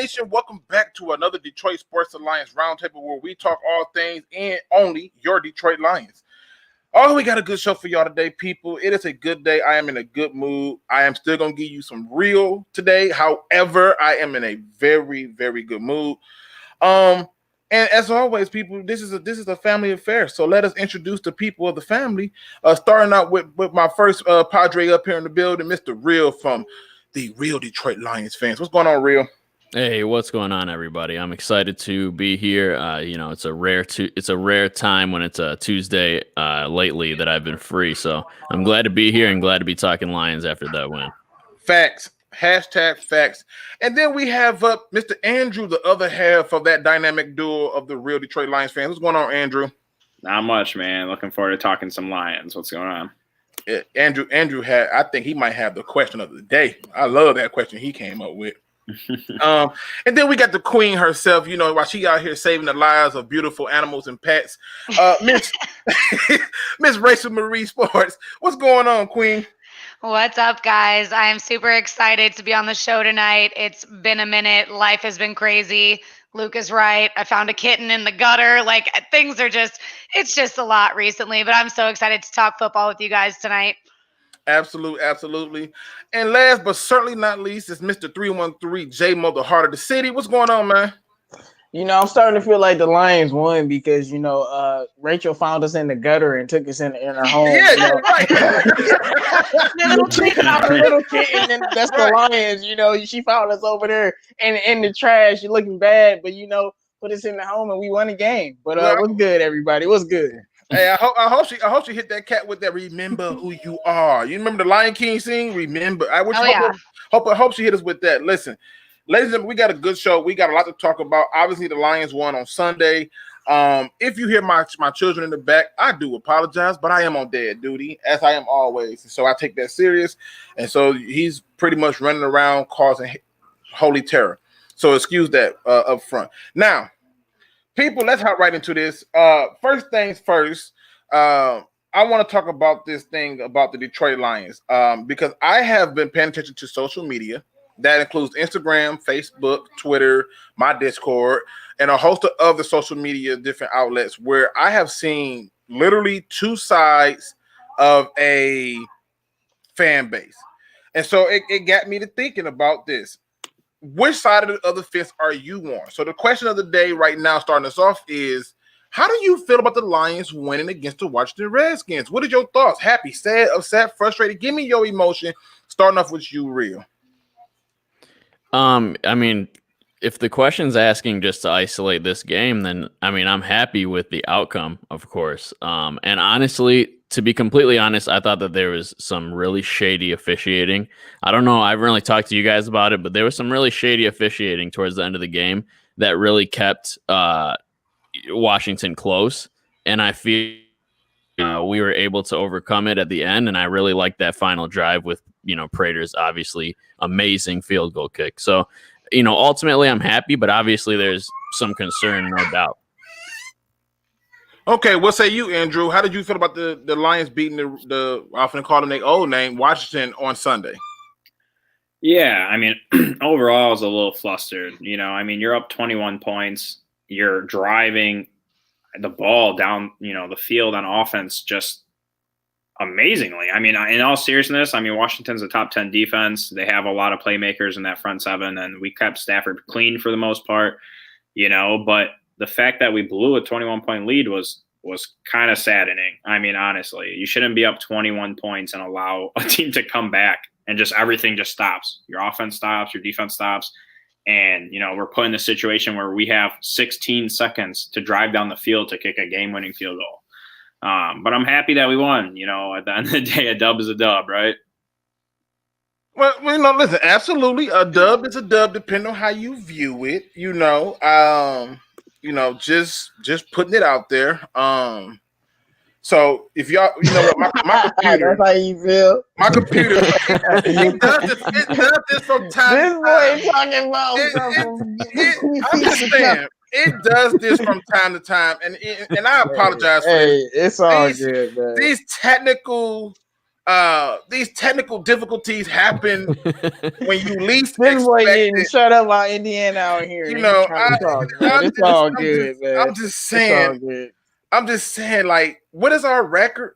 Nation, welcome back to another Detroit.Sports.Alliance roundtable where we talk all things and only your Detroit Lions. Oh, we got a good show for y'all today, people. It is a good day. I am in a good mood. I am still going to give you some real today. However, I am in a very, very good mood. And as always, people, this is a family affair. So let us introduce the people of the family. Starting out with my first Padre up here in the building, Mr. Real from the Real Detroit Lions fans. What's going on, Real? Hey, what's going on, everybody? I'm excited to be here. It's a rare time when it's a Tuesday lately that I've been free. So I'm glad to be here and glad to be talking Lions after that win. Facts. Hashtag facts. And then we have up Mr. Andrew, the other half of that dynamic duo of the Real Detroit Lions fans. What's going on, Andrew? Not much, man. Looking forward to talking some Lions. What's going on? Yeah, Andrew had, I think he might have the question of the day. I love that question he came up with. And then we got the queen herself, while she out here saving the lives of beautiful animals and pets. Miss RachelMarieSports. What's going on, Queen? What's up, guys? I am super excited to be on the show tonight. It's been a minute. Life has been crazy. Luke is right. I found a kitten in the gutter. It's just a lot recently, but I'm so excited to talk football with you guys tonight. Absolutely. And last but certainly not least is Mr. 313 J-Mo, the heart of the city. What's going on, man? I'm starting to feel like the Lions won because, Rachel found us in the gutter and took us in her home. Yeah, right. Little kitten, and that's the Lions. She found us over there in the trash, looking bad, but put us in the home and we won the game. But what's good, everybody? What's good? Hey, I hope she hit that cat with that. Remember who you are. You remember the Lion King scene? Remember. I hope she hit us with that. Listen. Ladies and gentlemen, we got a good show. We got a lot to talk about. Obviously, the Lions won on Sunday. If you hear my children in the back, I do apologize, but I am on dad duty, as I am always. So I take that serious. And so he's pretty much running around causing holy terror. So excuse that up front. Now, people, let's hop right into this. First things first, I want to talk about this thing about the Detroit Lions because I have been paying attention to social media. That includes Instagram, Facebook, Twitter, my Discord, and a host of other social media different outlets where I have seen literally two sides of a fan base. And so it got me to thinking about this. Which side of the fence are you on? So the question of the day right now, starting us off, is how do you feel about the Lions winning against the Washington Redskins? What are your thoughts? Happy, sad, upset, frustrated? Give me your emotion, starting off with you, Real. If the question's asking just to isolate this game, then I'm happy with the outcome, of course. And honestly, to be completely honest, I thought that there was some really shady officiating. I don't know. I haven't really talked to you guys about it, but there was some really shady officiating towards the end of the game that really kept Washington close. And I feel we were able to overcome it at the end. And I really liked that final drive with, Prater's obviously amazing field goal kick. So, ultimately I'm happy, but obviously there's some concern, no doubt. Okay, what say you, Andrew? How did you feel about the Lions beating the often call them their old name, Washington, on Sunday? Yeah, overall I was a little flustered. You're up 21 points. You're driving the ball down, the field on offense just amazingly. In all seriousness, Washington's a top 10 defense. They have a lot of playmakers in that front seven, and we kept Stafford clean for the most part, but the fact that we blew a 21-point lead was kind of saddening. Honestly, you shouldn't be up 21 points and allow a team to come back and just everything just stops. Your offense stops, your defense stops. And, we're put in a situation where we have 16 seconds to drive down the field to kick a game-winning field goal. But I'm happy that we won. At the end of the day, a dub is a dub, right? Well, listen, absolutely. A dub is a dub, depending on how you view it. Just putting it out there. So if y'all, my computer. That's how you feel. My computer. it does this from time. This boy talking about I'm just saying. It does this from time to time, and I apologize for it's all good, man. These technical these technical difficulties happen when you least This boy expect getting it. shut up by Indiana out here. You know, it's all good, man. I'm just saying. It's all good. I'm just saying, like, what is our record?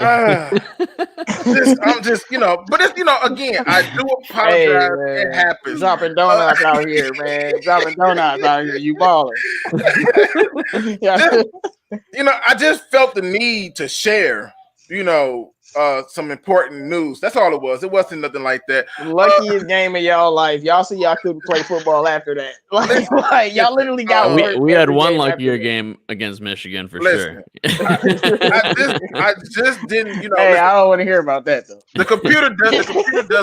I'm just, but it's, again, I do apologize. Hey, it happens. Dropping donuts out here, man. Dropping donuts out here. You balling. Yeah. I just felt the need to share, some important news. That's all it was. It wasn't nothing like that. Luckiest game of y'all life. Y'all see y'all couldn't play football after that. Like y'all literally got we had one luckier game against Michigan for sure. I just didn't, Hey, I don't want to hear about that though. The computer does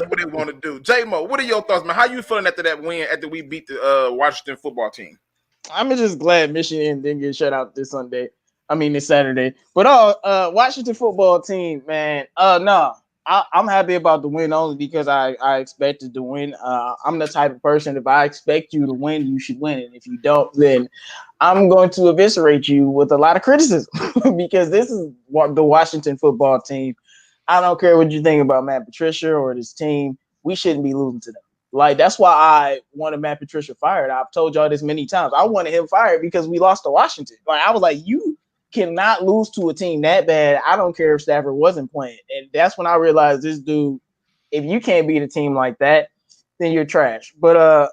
what it want to do. J-Mo, what are your thoughts, man? How you feeling after that win after we beat the Washington football team? I'm just glad Michigan didn't get shut out this Saturday. But Washington football team, man. I'm happy about the win only because I expected to win. I'm the type of person, if I expect you to win, you should win. And if you don't, then I'm going to eviscerate you with a lot of criticism because this is the Washington football team. I don't care what you think about Matt Patricia or this team. We shouldn't be losing to them. Like, that's why I wanted Matt Patricia fired. I've told y'all this many times. I wanted him fired because we lost to Washington. Like, I was like, you cannot lose to a team that bad. I don't care if Stafford wasn't playing. And that's when I realized this dude, if you can't beat a team like that, then you're trash. But,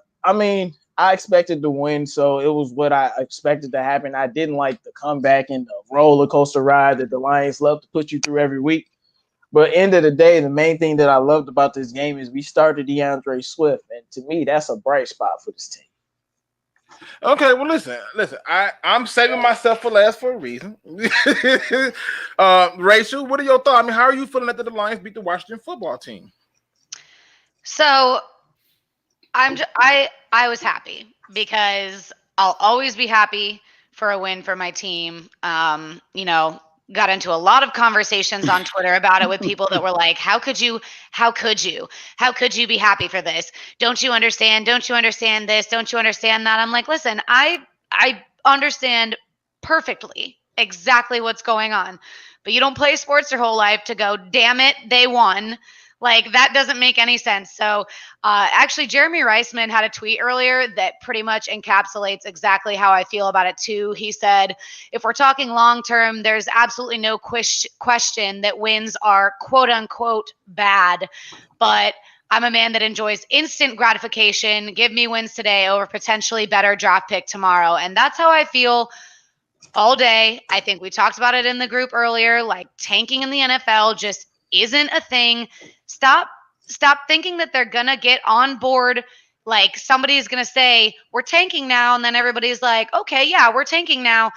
I expected to win, so it was what I expected to happen. I didn't like the comeback and the roller coaster ride that the Lions love to put you through every week. But end of the day, the main thing that I loved about this game is we started DeAndre Swift. And to me, that's a bright spot for this team. Okay, well, listen. I'm saving myself for last for a reason. Rachel, what are your thoughts? How are you feeling after the Lions beat the Washington football team? So I was happy because I'll always be happy for a win for my team. Got into a lot of conversations on Twitter about it with people that were like, how could you be happy for this? Don't you understand this? Don't you understand that? I'm like, listen, I understand perfectly exactly what's going on, but you don't play sports your whole life to go, damn it, they won. Like, that doesn't make any sense. So actually, Jeremy Reisman had a tweet earlier that pretty much encapsulates exactly how I feel about it too. He said, if we're talking long-term, there's absolutely no question that wins are quote-unquote bad. But I'm a man that enjoys instant gratification. Give me wins today over potentially better draft pick tomorrow. And that's how I feel all day. I think we talked about it in the group earlier, like tanking in the NFL just isn't a thing. Stop thinking that they're going to get on board. Like, somebody's going to say, we're tanking now. And then everybody's like, okay, yeah, we're tanking now.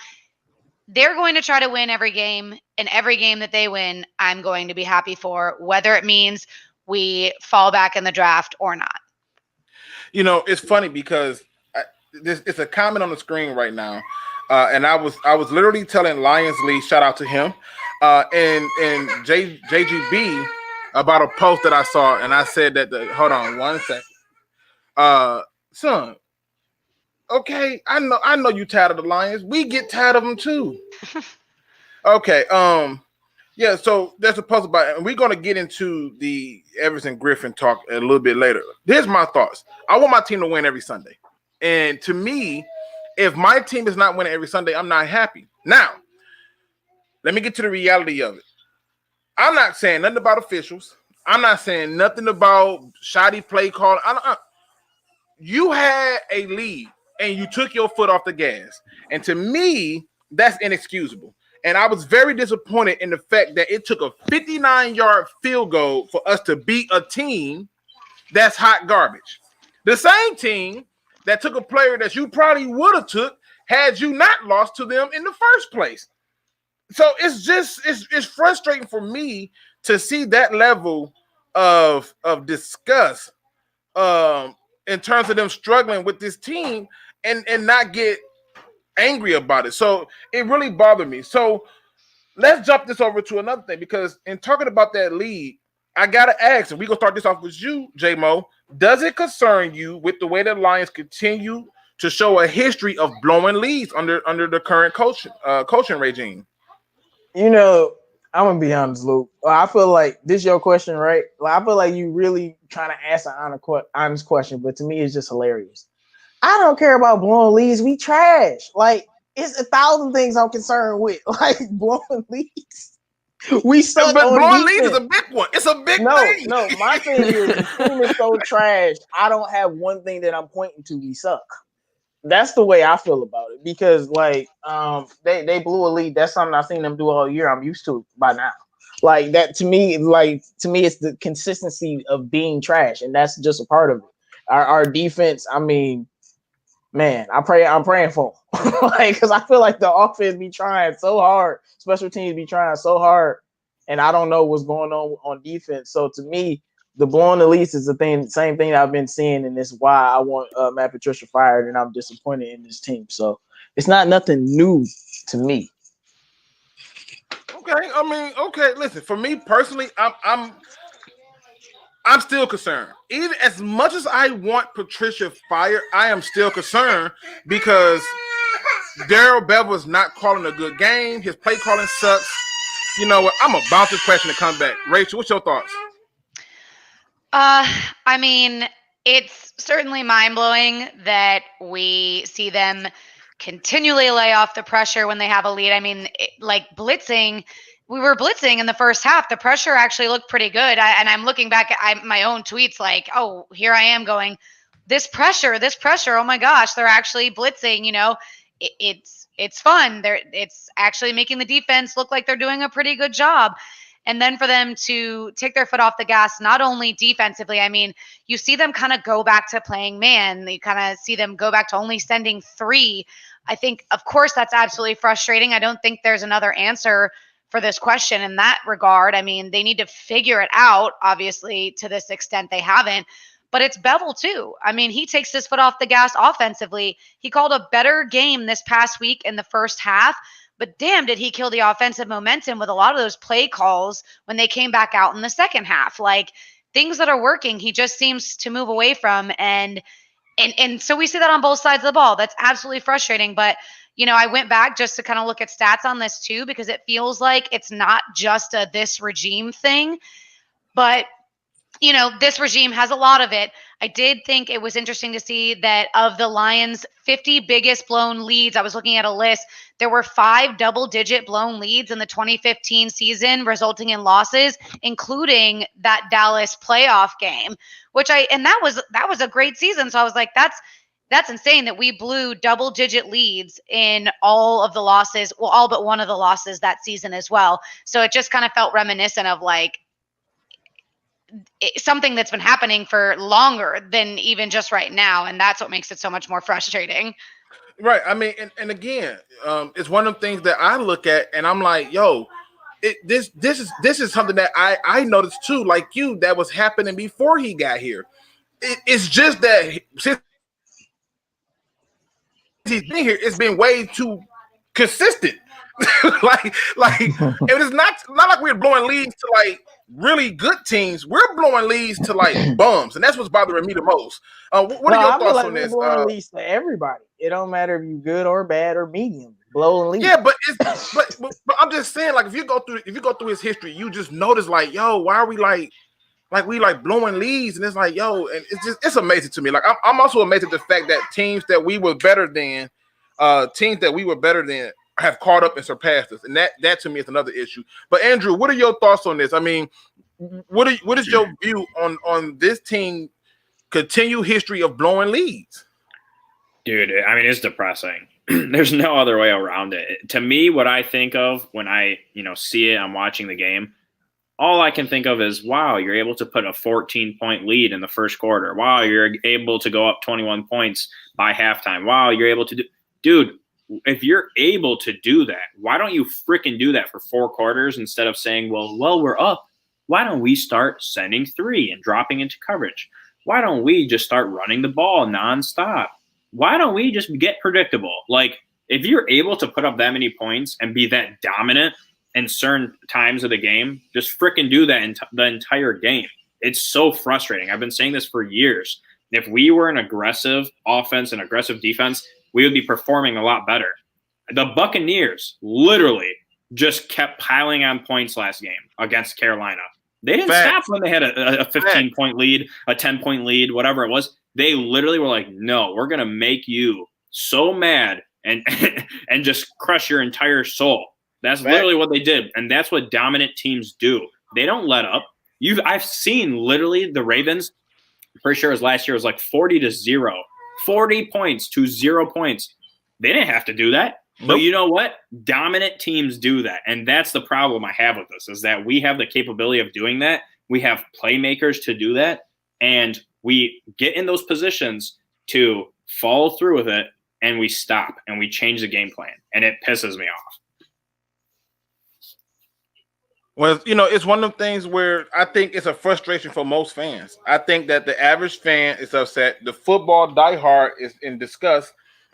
They're going to try to win every game. And every game that they win, I'm going to be happy for, whether it means we fall back in the draft or not. It's funny because it's a comment on the screen right now. And I was literally telling Lions Lee, shout out to him, and JGB about a post that I saw, and I said that hold on one second. Son, okay, I know you tired of the Lions. We get tired of them too. Okay, yeah, so there's a post about it, and we're gonna get into the Everon Griffin talk a little bit later. Here's my thoughts. I want my team to win every Sunday. And to me, if my team is not winning every Sunday, I'm not happy. Now, let me get to the reality of it. I'm not saying nothing about officials. I'm not saying nothing about shoddy play call. You had a lead, and you took your foot off the gas. And to me, that's inexcusable. And I was very disappointed in the fact that it took a 59-yard field goal for us to beat a team that's hot garbage. The same team that took a player that you probably would have took had you not lost to them in the first place. So it's frustrating for me to see that level of disgust in terms of them struggling with this team and not get angry about it. So it really bothered me. So let's jump this over to another thing, because in talking about that lead, I gotta ask, and we're gonna start this off with you, J-Mo. Does it concern you with the way the Lions continue to show a history of blowing leads under the current coaching regime? I'm gonna be honest, Luke. I feel like this is your question, right? Like, I feel like you really trying to ask an honest question, but to me, it's just hilarious. I don't care about blowing leads. We trash. Like, it's 1,000 things I'm concerned with. Like, blowing leads. We suck but on blowing defense. leads is a big one. It's a big thing. No. My thing is the team is so trash. I don't have one thing that I'm pointing to. We suck. That's the way I feel about it because, like, they blew a lead. That's something I've seen them do all year. I'm used to it by now. Like that to me, it's the consistency of being trash, and that's just a part of it. Our defense. I mean, man, I'm praying for them. Like, because I feel like the offense be trying so hard, special teams be trying so hard, and I don't know what's going on defense. So to me, the blowing the leads is the same thing I've been seeing, and it's why I want Matt Patricia fired, and I'm disappointed in this team. So it's not nothing new to me. Okay, I mean, okay. Listen, for me personally, I'm still concerned. Even as much as I want Patricia fired, I am still concerned because Daryl Bevel is not calling a good game. His play calling sucks. You know what? I'm gonna bounce this question and come back. Rachel, what's your thoughts? I mean, it's certainly mind-blowing that we see them continually lay off the pressure when they have a lead. I mean, like blitzing, we were blitzing in the first half. The pressure actually looked pretty good. And I'm looking back at my own tweets like, oh, here I am going, this pressure, oh my gosh, they're actually blitzing, you know, it's fun. It's actually making the defense look like they're doing a pretty good job. And then for them to take their foot off the gas, not only defensively, I mean, you see them kind of go back to playing man. You kind of see them go back to only sending 3. I think, of course, that's absolutely frustrating. I don't think there's another answer for this question in that regard. I mean, they need to figure it out, obviously, to this extent they haven't. But it's Bevel, too. I mean, he takes his foot off the gas offensively. He called a better game this past week in the first half. But damn, did he kill the offensive momentum with a lot of those play calls when they came back out in the second half. Like, things that are working, he just seems to move away from. And so we see that on both sides of the ball. That's absolutely frustrating. But, you know, I went back just to kind of look at stats on this too, because it feels like it's not just a this regime thing. But, you know, this regime has a lot of it. I did think it was interesting to see that of the Lions' 50 biggest blown leads, I was looking at a list, there were 5 double-digit blown leads in the 2015 season, resulting in losses, including that Dallas playoff game, and that was a great season. So I was like, that's insane that we blew double-digit leads in all of the losses, well, all but one of the losses that season as well. So it just kind of felt reminiscent of like something that's been happening for longer than even just right now. And that's what makes it so much more frustrating. Right. I mean, and again, it's one of the things that I look at and I'm like, yo, this is something that I noticed too, like you, that was happening before he got here. It's just that since he's been here, it's been way too consistent. like it is not like we're blowing leads to like really good teams. We're blowing leads to like bums, and that's what's bothering me the most. What are your thoughts on this? Blowing leads to everybody. It don't matter if you good or bad or medium. Blowing leads. Yeah, but I'm just saying, like if you go through his history, you just notice like, yo, why are we like we like blowing leads? And it's like, yo, and it's amazing to me. Like I'm also amazed at the fact that teams that we were better than have caught up and surpassed us, and that to me is another issue. But Andrew, what are your thoughts on this? I mean, what is your view on this team continued history of blowing leads? Dude, I mean, it's depressing. There's no other way around it. To me, what I think of when I see it, I'm watching the game, all I can think of is, wow, you're able to put a 14-point lead in the first quarter. Wow, you're able to go up 21 points by halftime. Wow, you're able to do – dude, if you're able to do that, why don't you freaking do that for 4 quarters instead of saying, well, we're up. Why don't we start sending 3 and dropping into coverage? Why don't we just start running the ball nonstop? Why don't we just get predictable? Like, if you're able to put up that many points and be that dominant in certain times of the game, just freaking do that the entire game. It's so frustrating. I've been saying this for years. If we were an aggressive offense and aggressive defense, we would be performing a lot better. The Buccaneers literally just kept piling on points last game against Carolina. They didn't stop when they had a 15-point lead, a 10-point lead, whatever it was. They literally were like, no, we're going to make you so mad and just crush your entire soul. That's literally what they did, and that's what dominant teams do. They don't let up. I've seen literally the Ravens, I'm pretty sure it was last year, it was like 40-0. 40 points to 0 points. They didn't have to do that. Nope. But you know what? Dominant teams do that. And that's the problem I have with this, is that we have the capability of doing that. We have playmakers to do that. And we get in those positions to follow through with it, and we stop and we change the game plan. And it pisses me off. Well, you know, it's one of the things where I think it's a frustration for most fans. I think that the average fan is upset. The football diehard is in disgust.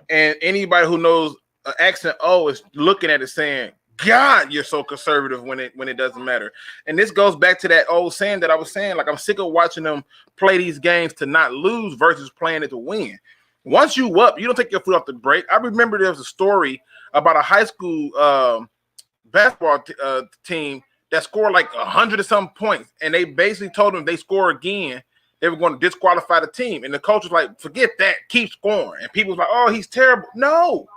And anybody who knows accent O is looking at it saying, God, you're so conservative when it doesn't matter. And this goes back to that old saying that I was saying, like, I'm sick of watching them play these games to not lose versus playing it to win. Once you up, you don't take your foot off the brake. I remember there was a story about a high school basketball team that scored like 100 or some points, and they basically told them if they score again, they were going to disqualify the team. And the coach was like, forget that, keep scoring. And people was like, oh, he's terrible. No,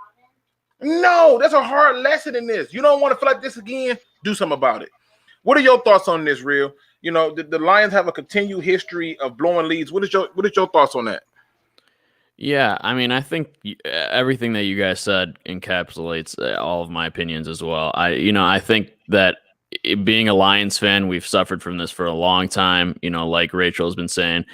that's a hard lesson in this. You don't want to feel like this again, do something about it. What are your thoughts on this, Real? You know, the Lions have a continued history of blowing leads. What is your thoughts on that? Yeah, I mean, I think everything that you guys said encapsulates all of my opinions as well. I think that being a Lions fan, we've suffered from this for a long time, you know, like Rachel has been saying.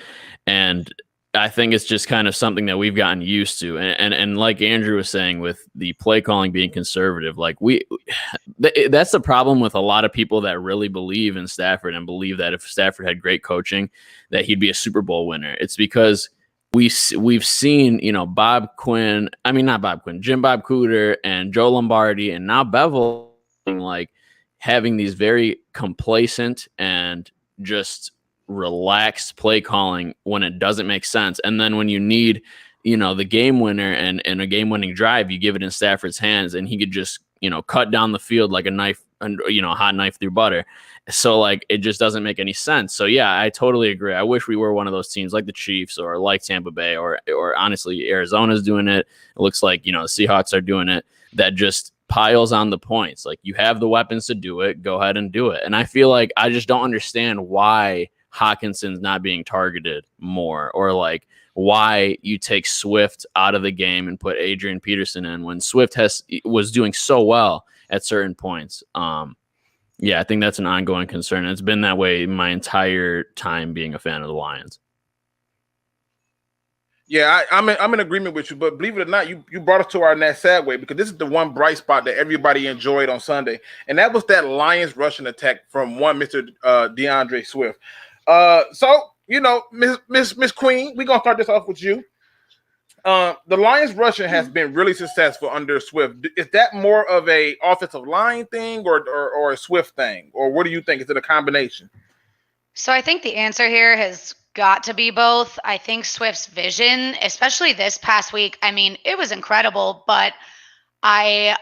And I think it's just kind of something that we've gotten used to. And like Andrew was saying, with the play calling being conservative, like that's the problem with a lot of people that really believe in Stafford and believe that if Stafford had great coaching, that he'd be a Super Bowl winner. It's because we've seen, you know, Jim Bob Cooter and Joe Lombardi and now Bevel, like, having these very complacent and just relaxed play calling when it doesn't make sense. And then when you need, you know, the game winner and a game winning drive, you give it in Stafford's hands and he could just, you know, cut down the field like a knife, you know, a hot knife through butter. So like, it just doesn't make any sense. So yeah, I totally agree. I wish we were one of those teams like the Chiefs or like Tampa Bay or honestly, Arizona's doing it. It looks like, you know, the Seahawks are doing it, that just piles on the points. Like, you have the weapons to do it, go ahead and do it. And I feel like I just don't understand why Hawkinson's not being targeted more, or like why you take Swift out of the game and put Adrian Peterson in when Swift was doing so well at certain points. Yeah, I think that's an ongoing concern. It's been that way my entire time being a fan of the Lions. Yeah, I'm in agreement with you, but believe it or not, you brought us to our next segue, because this is the one bright spot that everybody enjoyed on Sunday, and that was that Lions rushing attack from one Mr. DeAndre Swift. So, you know, Miss Queen, we're gonna start this off with you. The Lions rushing has been really successful under Swift. Is that more of a offensive line thing or a Swift thing, or what do you think? Is it a combination? So I think the answer here has got to be both. I think Swift's vision, especially this past week, I mean, it was incredible, but I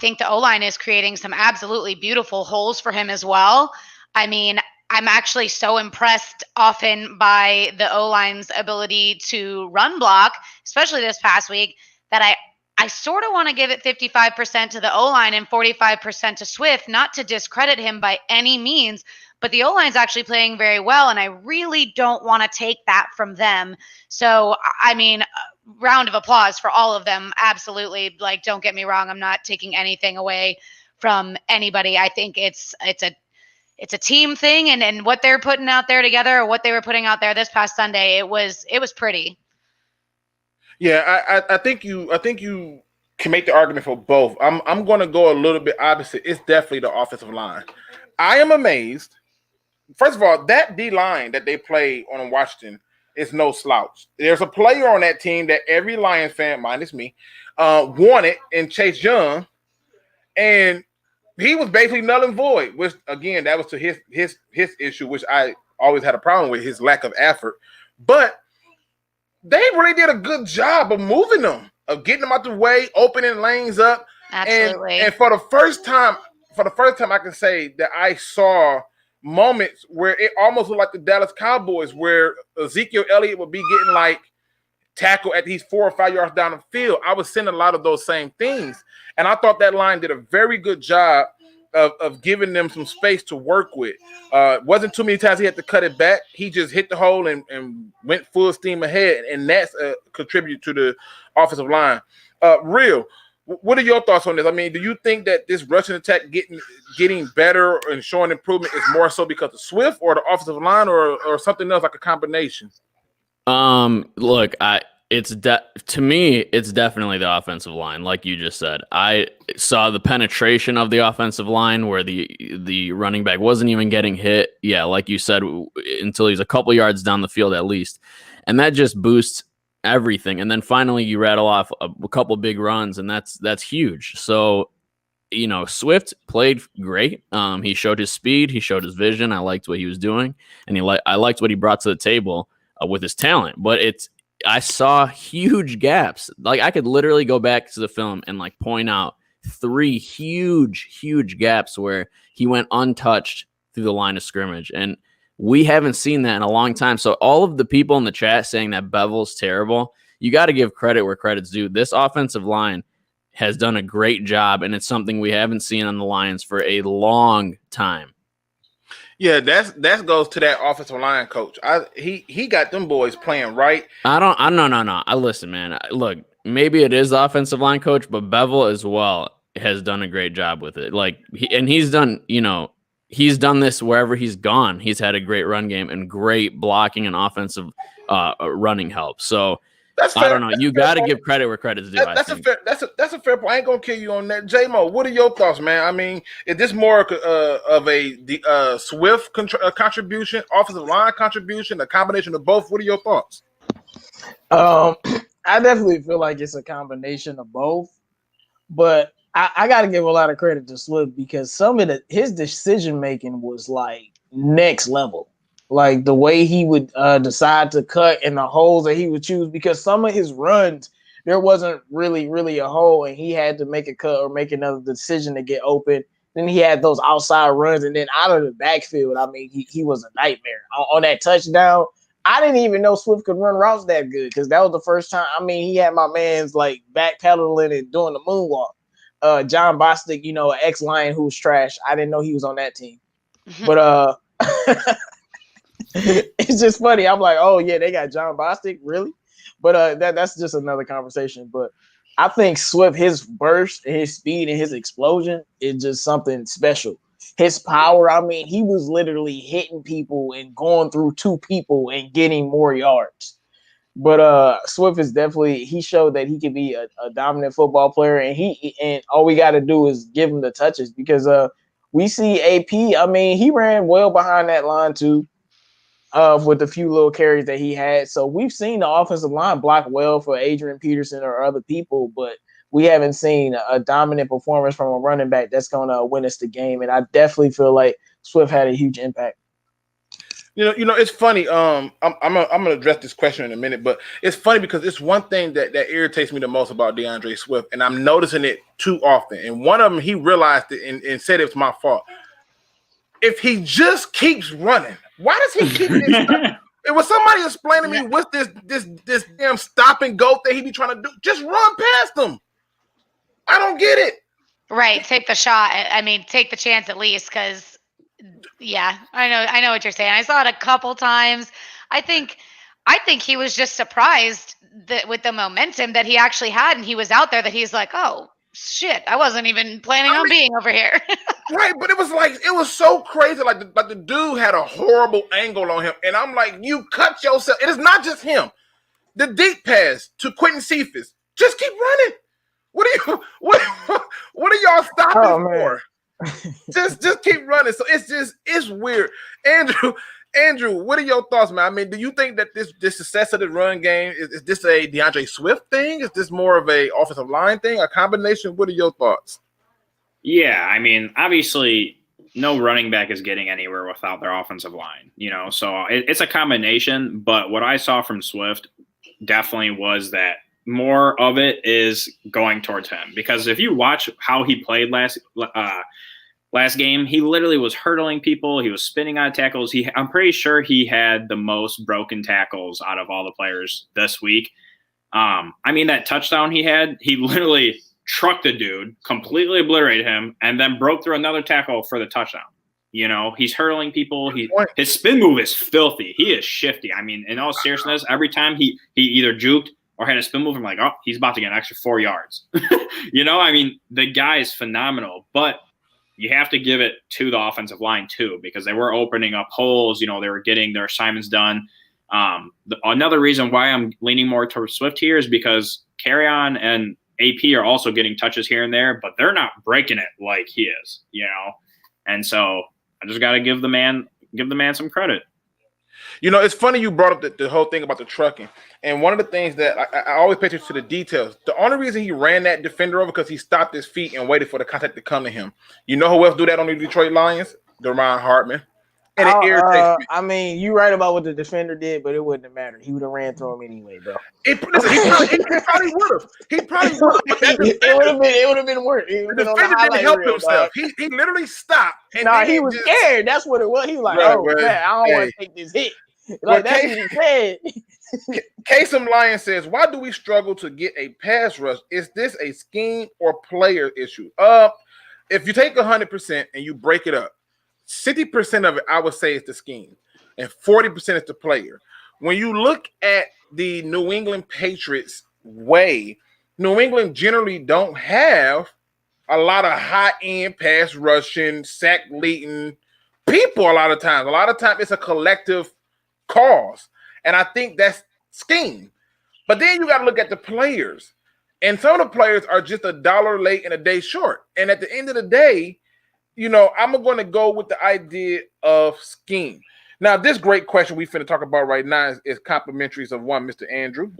think the O-line is creating some absolutely beautiful holes for him as well. I mean, I'm actually so impressed often by the O-line's ability to run block, especially this past week, that I sort of want to give it 55% to the O-line and 45% to Swift, not to discredit him by any means, but the O-line's actually playing very well, and I really don't want to take that from them. So, I mean, round of applause for all of them. Absolutely. Like, don't get me wrong. I'm not taking anything away from anybody. I think it's a team thing, and what they're putting out there together, or what they were putting out there this past Sunday, it was pretty. Yeah, I think you can make the argument for both. I'm going to go a little bit opposite. It's definitely the offensive line. I am amazed. First of all, that D-line that they play on Washington is no slouch. There's a player on that team that every Lions fan, minus me, wanted in Chase Young, and he was basically null and void, which, again, that was to his issue, which I always had a problem with, his lack of effort. But they really did a good job of moving them, of getting them out the way, opening lanes up. Absolutely. And for the first time for the first time, I can say that I saw moments where it almost looked like the Dallas Cowboys, where Ezekiel Elliott would be getting like tackled at these 4 or 5 yards down the field. I was seeing a lot of those same things, and I thought that line did a very good job of giving them some space to work with. Wasn't too many times he had to cut it back. He just hit the hole and went full steam ahead, and that's a contribute to the offensive line. Real, what are your thoughts on this? I mean, do you think that this rushing attack getting better and showing improvement is more so because of Swift or the offensive line or something else, like a combination? Look, to me, it's definitely the offensive line, like you just said. I saw the penetration of the offensive line where the running back wasn't even getting hit. Yeah, like you said, until he's a couple yards down the field at least. And that just boosts everything. And then finally you rattle off a couple big runs, and that's huge. So, Swift played great. He showed his speed, he showed his vision. I liked what he was doing, and I liked what he brought to the table with his talent. But I saw huge gaps. Like, I could literally go back to the film and like point out 3 huge gaps where he went untouched through the line of scrimmage. And we haven't seen that in a long time. So all of the people in the chat saying that Bevel's terrible, you got to give credit where credit's due. This offensive line has done a great job, and it's something we haven't seen on the Lions for a long time. Yeah, that goes to that offensive line coach. He got them boys playing right. No. Listen, man. Look, maybe it is the offensive line coach, but Bevel as well has done a great job with it. Like, he's done this wherever he's gone. He's had a great run game and great blocking and offensive running help. So I don't know. You got to give credit where credit's due. That's a fair point. I ain't gonna kill you on that. J-Mo, what are your thoughts, man? I mean, is this more of a Swift contribution, offensive line contribution, a combination of both? What are your thoughts? I definitely feel like it's a combination of both, but I got to give a lot of credit to Swift because some of his decision making was like next level. Like the way he would decide to cut and the holes that he would choose, because some of his runs, there wasn't really a hole and he had to make a cut or make another decision to get open. Then he had those outside runs, and then out of the backfield, I mean, he was a nightmare. On that touchdown, I didn't even know Swift could run routes that good because that was the first time. I mean, he had my man's like backpedaling and doing the moonwalk. John Bostic, an ex-Lion who was trash. I didn't know he was on that team. But it's just funny. I'm like, oh yeah, they got John Bostic, really? But that's just another conversation. But I think Swift, his burst, and his speed, and his explosion is just something special. His power, I mean, he was literally hitting people and going through 2 people and getting more yards. But Swift is definitely, he showed that he could be a dominant football player, and all we got to do is give him the touches because we see AP. I mean, he ran well behind that line too. With the few little carries that he had. So we've seen the offensive line block well for Adrian Peterson or other people, but we haven't seen a dominant performance from a running back that's going to win us the game. And I definitely feel like Swift had a huge impact. It's funny. I'm gonna address this question in a minute, but it's funny because it's one thing that irritates me the most about DeAndre Swift, and I'm noticing it too often. And one of them, he realized it and said it's my fault. If he just keeps running, why does he keep this stuff? It was somebody explaining to me what's this damn stop and go thing he be trying to do. Just run past them. I don't get it. Right. Take the shot. I mean, take the chance at least because, yeah, I know what you're saying. I saw it a couple times. I think he was just surprised that with the momentum that he actually had and he was out there that he's like, oh, shit, I wasn't even planning on being over here. Right, but it was so crazy. Like the dude had a horrible angle on him, and I'm like, you cut yourself. It is not just him. The deep pass to Quentin Cephas. Just keep running. What are y'all stopping for? just keep running. So it's weird. Andrew, what are your thoughts, man? I mean, do you think that this success of the run game is this a DeAndre Swift thing? Is this more of a offensive line thing? A combination? What are your thoughts? Yeah, I mean, obviously, no running back is getting anywhere without their offensive line, so it's a combination. But what I saw from Swift definitely was that more of it is going towards him, because if you watch how he played last last game. He literally was hurdling people. He was spinning on tackles. I'm pretty sure he had the most broken tackles out of all the players this week. I mean, that touchdown he had, he literally trucked the dude, completely obliterated him, and then broke through another tackle for the touchdown. You know, he's hurling people. His spin move is filthy. He is shifty. I mean, in all seriousness, every time he either juked or had a spin move, I'm like, oh, he's about to get an extra 4 yards. You know, I mean, the guy is phenomenal, but you have to give it to the offensive line too, because they were opening up holes. You know, they were getting their assignments done. Another reason why I'm leaning more towards Swift here is because Carrion and AP are also getting touches here and there, but they're not breaking it like he is, you know? And so I just got to give the man some credit. You know, it's funny you brought up the whole thing about the trucking. And one of the things that I always pay attention to the details. The only reason he ran that defender over because he stopped his feet and waited for the contact to come to him. You know who else do that on the Detroit Lions? Deron Hartman. And it irritates me. I mean, you're right about what the defender did, but it wouldn't have mattered. He would have ran through him anyway, bro. He probably would have. It would have been worse. The defender didn't help himself. He literally stopped. And he was scared. That's what it was. He was like, man, I don't want to take this hit. Like, that's what he said. Kasem Lyon says, why do we struggle to get a pass rush? Is this a scheme or player issue? If you take 100% and you break it up, 60% of it, I would say, is the scheme, and 40% is the player. When you look at the New England Patriots way, New England generally don't have a lot of high-end pass rushing, sack leading people a lot of times. A lot of times it's a collective cause, and I think that's scheme. But then you got to look at the players, and some of the players are just $1 late and a day short. And at the end of the day, you know, I'm going to go with the idea of scheme. Now, this great question we finna talk about right now is complimentaries of one Mr. Andrew.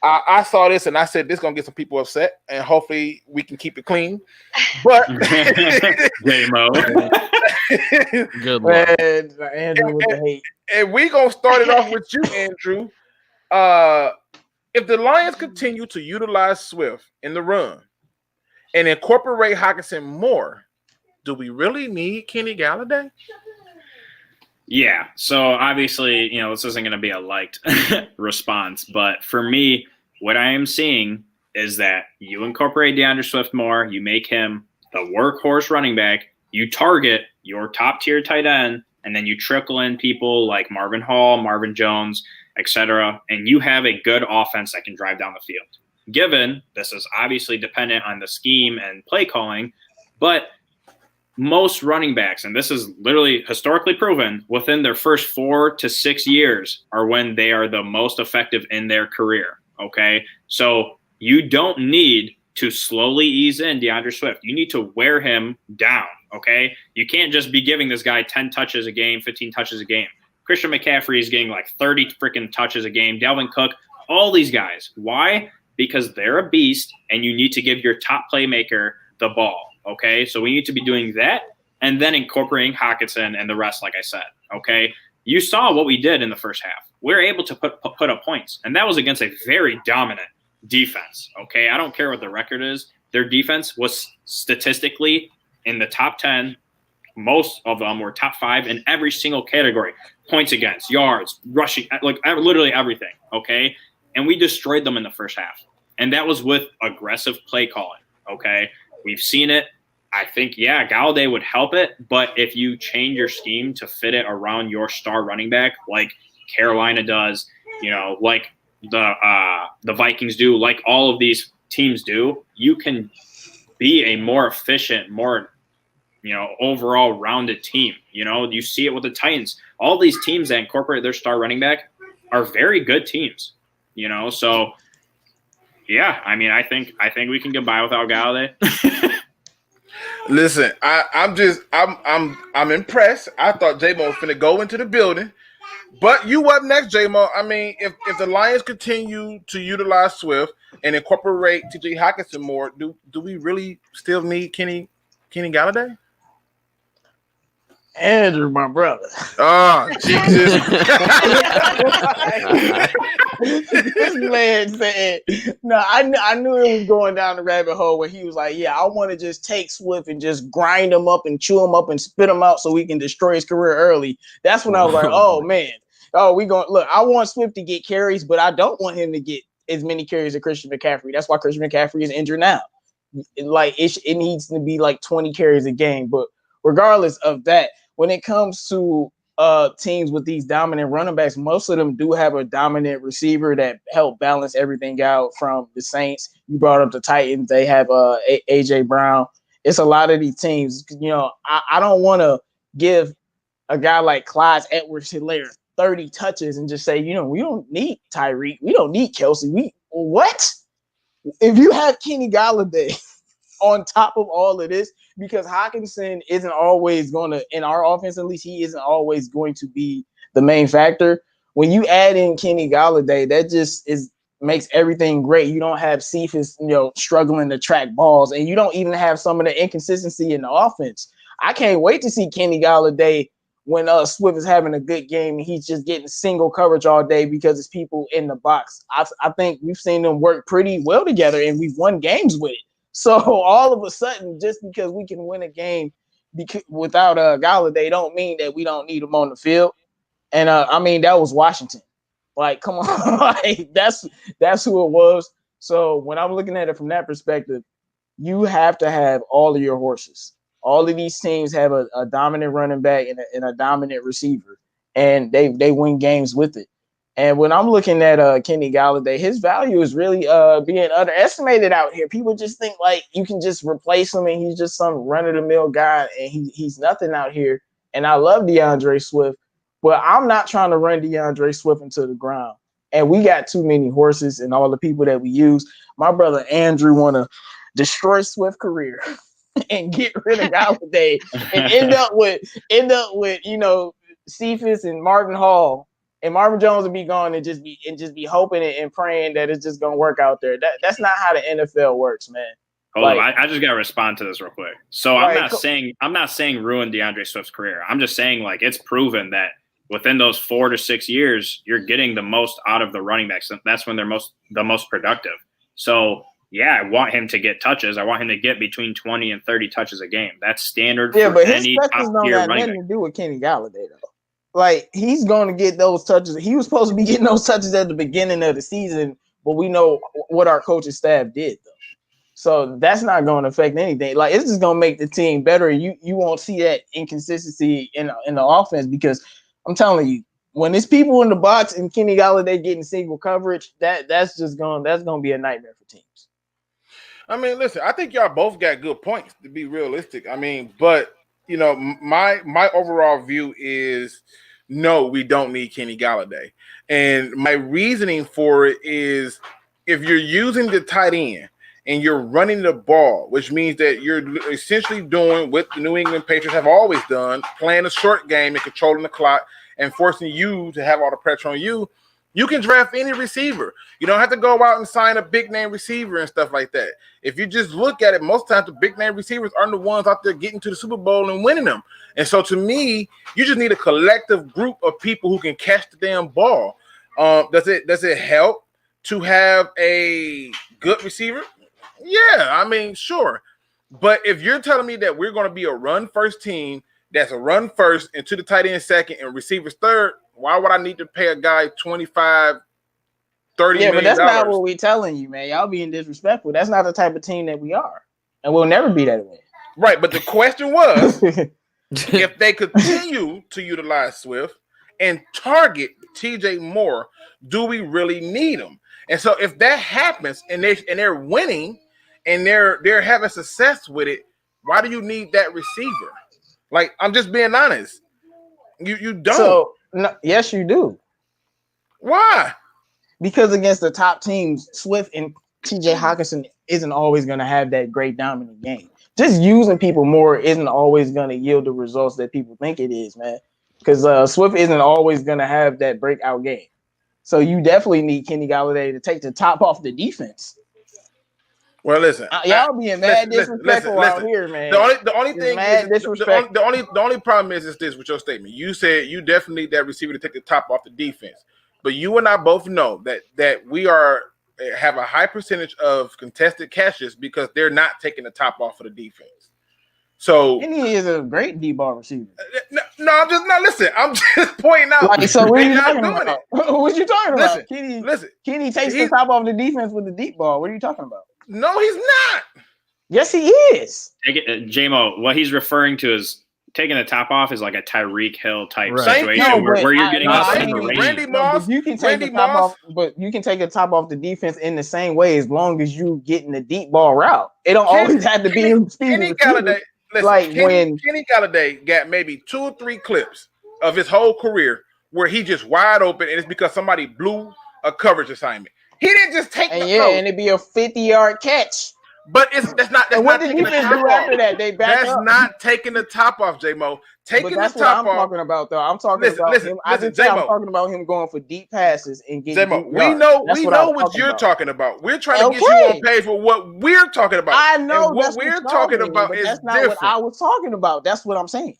I saw this and I said this is going to get some people upset, and hopefully we can keep it clean. But J-Mo. Good luck. Andrew with the hate. And we're going to start it off with you, Andrew. If the Lions continue to utilize Swift in the run and incorporate Hockenson more, do we really need Kenny Golladay? Yeah. So obviously, you know, this isn't going to be a liked response, but for me, what I am seeing is that you incorporate DeAndre Swift more, you make him the workhorse running back, you target your top tier tight end, and then you trickle in people like Marvin Hall, Marvin Jones, etc., and you have a good offense that can drive down the field. Given this is obviously dependent on the scheme and play calling, but most running backs, and this is literally historically proven, within their first 4 to 6 years are when they are the most effective in their career, okay? So you don't need to slowly ease in DeAndre Swift. You need to wear him down, okay? You can't just be giving this guy 10 touches a game, 15 touches a game. Christian McCaffrey is getting like 30 freaking touches a game. Dalvin Cook, all these guys. Why? Because they're a beast, and you need to give your top playmaker the ball. Okay, so we need to be doing that and then incorporating Hockenson and the rest, like I said. Okay, you saw what we did in the first half. We were able to put up points, and that was against a very dominant defense. Okay, I don't care what the record is. Their defense was statistically in the top 10. Most of them were top 5 in every single category: points against, yards, rushing, like literally everything. Okay, and we destroyed them in the first half, and that was with aggressive play calling. Okay. We've seen it. I think, yeah, Golladay would help it, but if you change your scheme to fit it around your star running back, like Carolina does, you know, like the Vikings do, like all of these teams do, you can be a more efficient, more, you know, overall rounded team. You know, you see it with the Titans. All these teams that incorporate their star running back are very good teams, you know, so – yeah, I mean, I think we can get by without Golladay. Listen, I'm impressed. I thought J-Mo was finna go into the building, but you up next, J-Mo. I mean, if the Lions continue to utilize Swift and incorporate T.J. Hockenson more, do we really still need Kenny Golladay? Andrew, my brother. Oh, Jesus. This man said, no, I knew it was going down the rabbit hole when he was like, yeah, I want to just take Swift and just grind him up and chew him up and spit him out so we can destroy his career early. That's when I was like, oh, man. Oh, look, I want Swift to get carries, but I don't want him to get as many carries as Christian McCaffrey. That's why Christian McCaffrey is injured now. It needs to be like 20 carries a game. But regardless of that, when it comes to teams with these dominant running backs, most of them do have a dominant receiver that help balance everything out. From the Saints, you brought up the Titans, they have AJ Brown. It's a lot of these teams. You know, I don't want to give a guy like Clyde Edwards-Helaire 30 touches and just say, you know, we don't need Tyreek, we don't need Kelsey. What? If you have Kenny Golladay on top of all of this, because Hockenson isn't always going to, in our offense at least, he isn't always going to be the main factor. When you add in Kenny Golladay, that just makes everything great. You don't have Cephas, struggling to track balls, and you don't even have some of the inconsistency in the offense. I can't wait to see Kenny Golladay when Swift is having a good game and he's just getting single coverage all day because it's people in the box. I think we've seen them work pretty well together, and we've won games with it. So all of a sudden, just because we can win a game without Golladay, don't mean that we don't need him on the field. And I mean, that was Washington. Like, come on, like that's who it was. So when I'm looking at it from that perspective, you have to have all of your horses. All of these teams have a dominant running back and a dominant receiver, and they win games with it. And when I'm looking at Kenny Golladay, his value is really being underestimated out here. People just think like you can just replace him and he's just some run-of-the-mill guy, and he's nothing out here. And I love DeAndre Swift, but I'm not trying to run DeAndre Swift into the ground. And we got too many horses and all the people that we use. My brother Andrew want to destroy Swift's career and get rid of Golladay and end up with Cephas and Marvin Hall. And Marvin Jones will be gone and just be hoping and praying that it's just gonna work out there. That's not how the NFL works, man. Hold on, I just gotta respond to this real quick. So I'm not saying ruin DeAndre Swift's career. I'm just saying like it's proven that within those 4 to 6 years, you're getting the most out of the running backs. That's when they're the most productive. So yeah, I want him to get touches. I want him to get between 20 and 30 touches a game. That's standard for but his any touches don't have nothing to do with Kenny Golladay though. Like, he's going to get those touches. He was supposed to be getting those touches at the beginning of the season, but we know what our coaching staff did, though. So that's not going to affect anything. Like, it's just going to make the team better. You won't see that inconsistency in the offense, because I'm telling you, when there's people in the box and Kenny Golladay getting single coverage, that's going to be a nightmare for teams. I mean, listen, I think y'all both got good points, to be realistic. I mean, but my overall view is no, we don't need Kenny Golladay. And my reasoning for it is if you're using the tight end and you're running the ball, which means that you're essentially doing what the New England Patriots have always done, playing a short game and controlling the clock and forcing you to have all the pressure on you, you can draft any receiver. You don't have to go out and sign a big-name receiver and stuff like that. If you just look at it, most times the big-name receivers aren't the ones out there getting to the Super Bowl and winning them. And so to me, you just need a collective group of people who can catch the damn ball. Does it help to have a good receiver? Yeah, I mean, sure. But if you're telling me that we're going to be a run-first team that's a run first and to the tight end second and receivers third, why would I need to pay a guy $25, $30 million? Yeah, but that's not what we're telling you, man. Y'all being disrespectful. That's not the type of team that we are. And we'll never be that way. Right, but the question was, if they continue to utilize Swift and target TJ Moore, do we really need him? And so if that happens and they're winning and they're having success with it, why do you need that receiver? Like, I'm just being honest. You don't. So, no, yes, you do. Why? Because against the top teams, Swift and TJ Hockenson isn't always going to have that great dominant game. Just using people more isn't always going to yield the results that people think it is, man. Because Swift isn't always going to have that breakout game. So you definitely need Kenny Golladay to take the top off the defense. Well, listen, y'all being mad disrespectful out here, man. The only thing is the only problem is this with your statement. You said you definitely need that receiver to take the top off the defense, but you and I both know that we have a high percentage of contested catches because they're not taking the top off of the defense. So Kenny is a great D-ball receiver. No, listen. I'm just pointing out. Like, so what are you talking about? What you talking about? Listen. Kenny takes the top off the defense with the deep ball. What are you talking about? No, he's not. Yes, he is. J-Mo, what he's referring to is taking the top off is like a Tyreek Hill type situation where you're getting up in the range. Randy Moss, you can take the top off, but you can take the top off the defense in the same way as long as you getting the deep ball route. It don't always have to be Kenny Golladay. Listen, like Kenny Golladay got maybe 2 or 3 clips of his whole career where he just wide open, and it's because somebody blew a coverage assignment. He didn't just take and it'd be a 50-yard catch. But that's not taking the top off. After that, they back that's up. not taking the top off, J-Mo. Taking the top off. That's what I'm talking about, though. I'm talking about him. I'm talking about him going for deep passes and getting J-Mo, we know what you're talking about. We're trying to get you on page for what we're talking about. I know what we're talking about is that's not different. what I was talking about. That's what I'm saying.